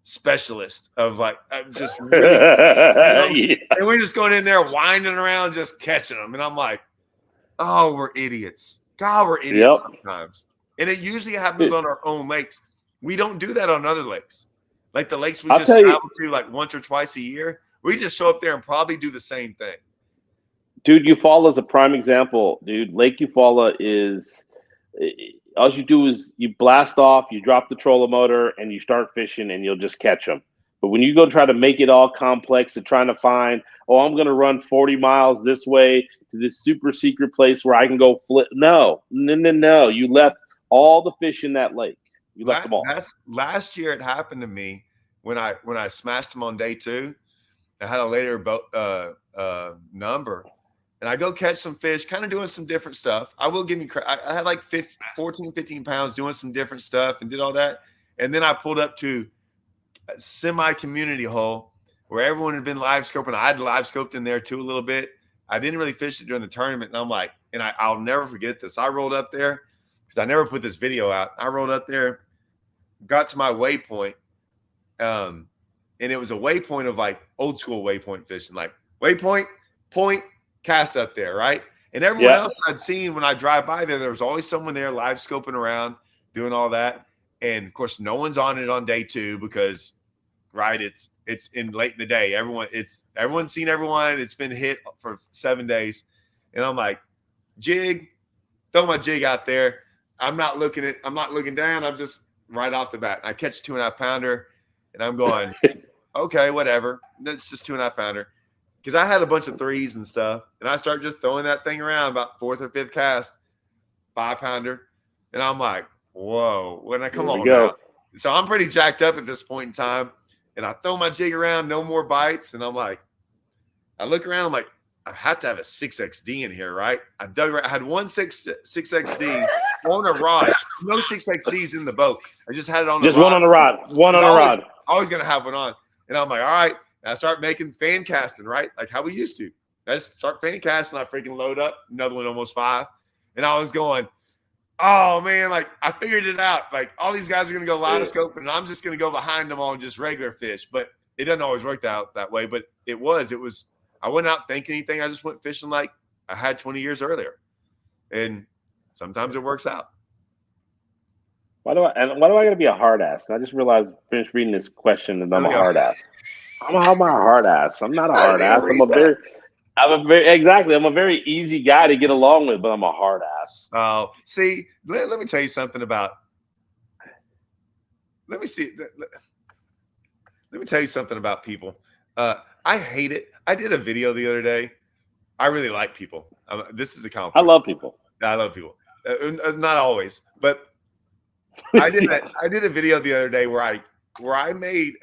specialists of like just really, and we're just going in there winding around, just catching them. And I'm like, oh, we're idiots. God, we're idiots sometimes. And it usually happens on our own lakes. We don't do that on other lakes. Like the lakes we just travel to like once or twice a year. We just show up there and probably do the same thing. Dude, Eufaula is a prime example. Dude, Lake Eufaula is all you do is you blast off, you drop the trolling motor, and you start fishing, and you'll just catch them. But when you go try to make it all complex and trying to find, I'm going to run 40 miles this way to this super secret place where I can go flip. No. You left all the fish in that lake. You left the ball. That's last year. It happened to me when I smashed him on day 2. I had a later number, and I go catch some fish, kind of doing some different stuff. I will give you credit. I had like 14, 15 pounds doing some different stuff and did all that. And then I pulled up to a semi-community hole where everyone had been live scoping. I had live scoped in there too a little bit. I didn't really fish it during the tournament. And I'm like, and I'll never forget this. I rolled up there because I never put this video out. I rolled up there, got to my waypoint. And it was a waypoint of like old school waypoint fishing, like waypoint, point, cast up there, right? And everyone else I'd seen when I drive by there was always someone there live scoping around, doing all that. And of course, no one's on it on day 2 because, right, it's in late in the day. Everyone's seen everyone. It's been hit for 7 days. And I'm like, jig, throw my jig out there. I'm not looking down. I'm just right off the bat. I catch a 2.5 pounder and I'm going, okay, whatever. That's just 2.5 pounder. Because I had a bunch of 3s and stuff. And I start just throwing that thing around about 4th or 5th cast, 5 pounder. And I'm like, whoa, when I come on now. So I'm pretty jacked up at this point in time. And I throw my jig around, no more bites. And I'm like, I look around, I'm like, I have to have a 6XD in here, right? I had one 6XD on a rod. No 6XDs in the boat. I just had it on the rod. Just one on the rod. One on a rod. Always going to have one on. And I'm like, all right. And I start making fan casting, right? Like how we used to. I just start fan casting. I freaking load up. Another one, almost 5. And I was going, oh, man, like I figured it out. Like all these guys are going to go line scope, and I'm just going to go behind them on just regular fish. But it doesn't always work out that way. But it was. I went out thinking anything. I just went fishing like I had 20 years earlier. And sometimes it works out. Why do I got to be a hard ass? I just realized, finished reading this question, and I'm a hard ass. I'm a hard ass. I'm not a hard ass. I'm a very easy guy to get along with, but I'm a hard ass. Oh, see, let me tell you something about. Let me tell you something about people. I hate it. I did a video the other day. I really like people. This is a compliment. I love people. I love people. Not always, but I did a video the other day where I made.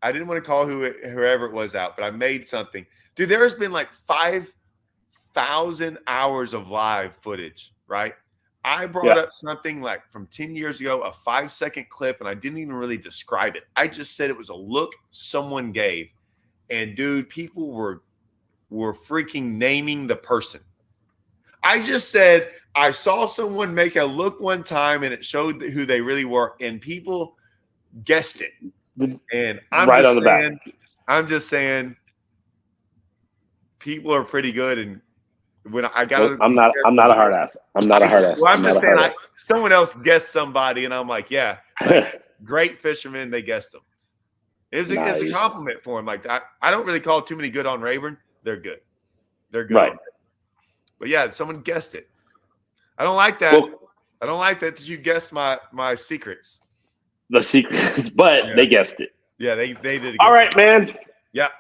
I didn't want to call whoever it was out, but I made something. Dude, there's been like 5,000 hours of live footage, right? I brought up something like from 10 years ago, a 5-second clip, and I didn't even really describe it. I just said it was a look someone gave. And dude, people were freaking naming the person. I just said, I saw someone make a look one time and it showed who they really were, and people guessed it. And I'm just saying people are pretty good. And when I got, I'm not a hard ass. I'm not a hard ass. Well, I'm just saying someone else guessed somebody, and I'm like, yeah, great fishermen. They guessed them. It's a compliment for them. Like I don't really call too many good on Rayburn. They're good. They're good. Right. But yeah, someone guessed it. I don't like that. Well, I don't like that you guessed my secrets. The secrets, but they guessed it. Yeah, they did. All right, man. Yeah.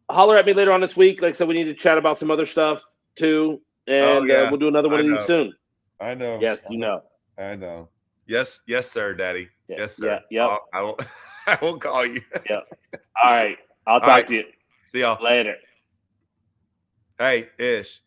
Holler at me later on this week. Like I said, we need to chat about some other stuff too, and we'll do another one of these soon. I know. Yes, you know. I know. Yes, sir, Daddy. Yeah. Yes, sir. Yeah. I won't call you. Yeah. All right. I'll talk to you. See y'all later. Hey, Ish.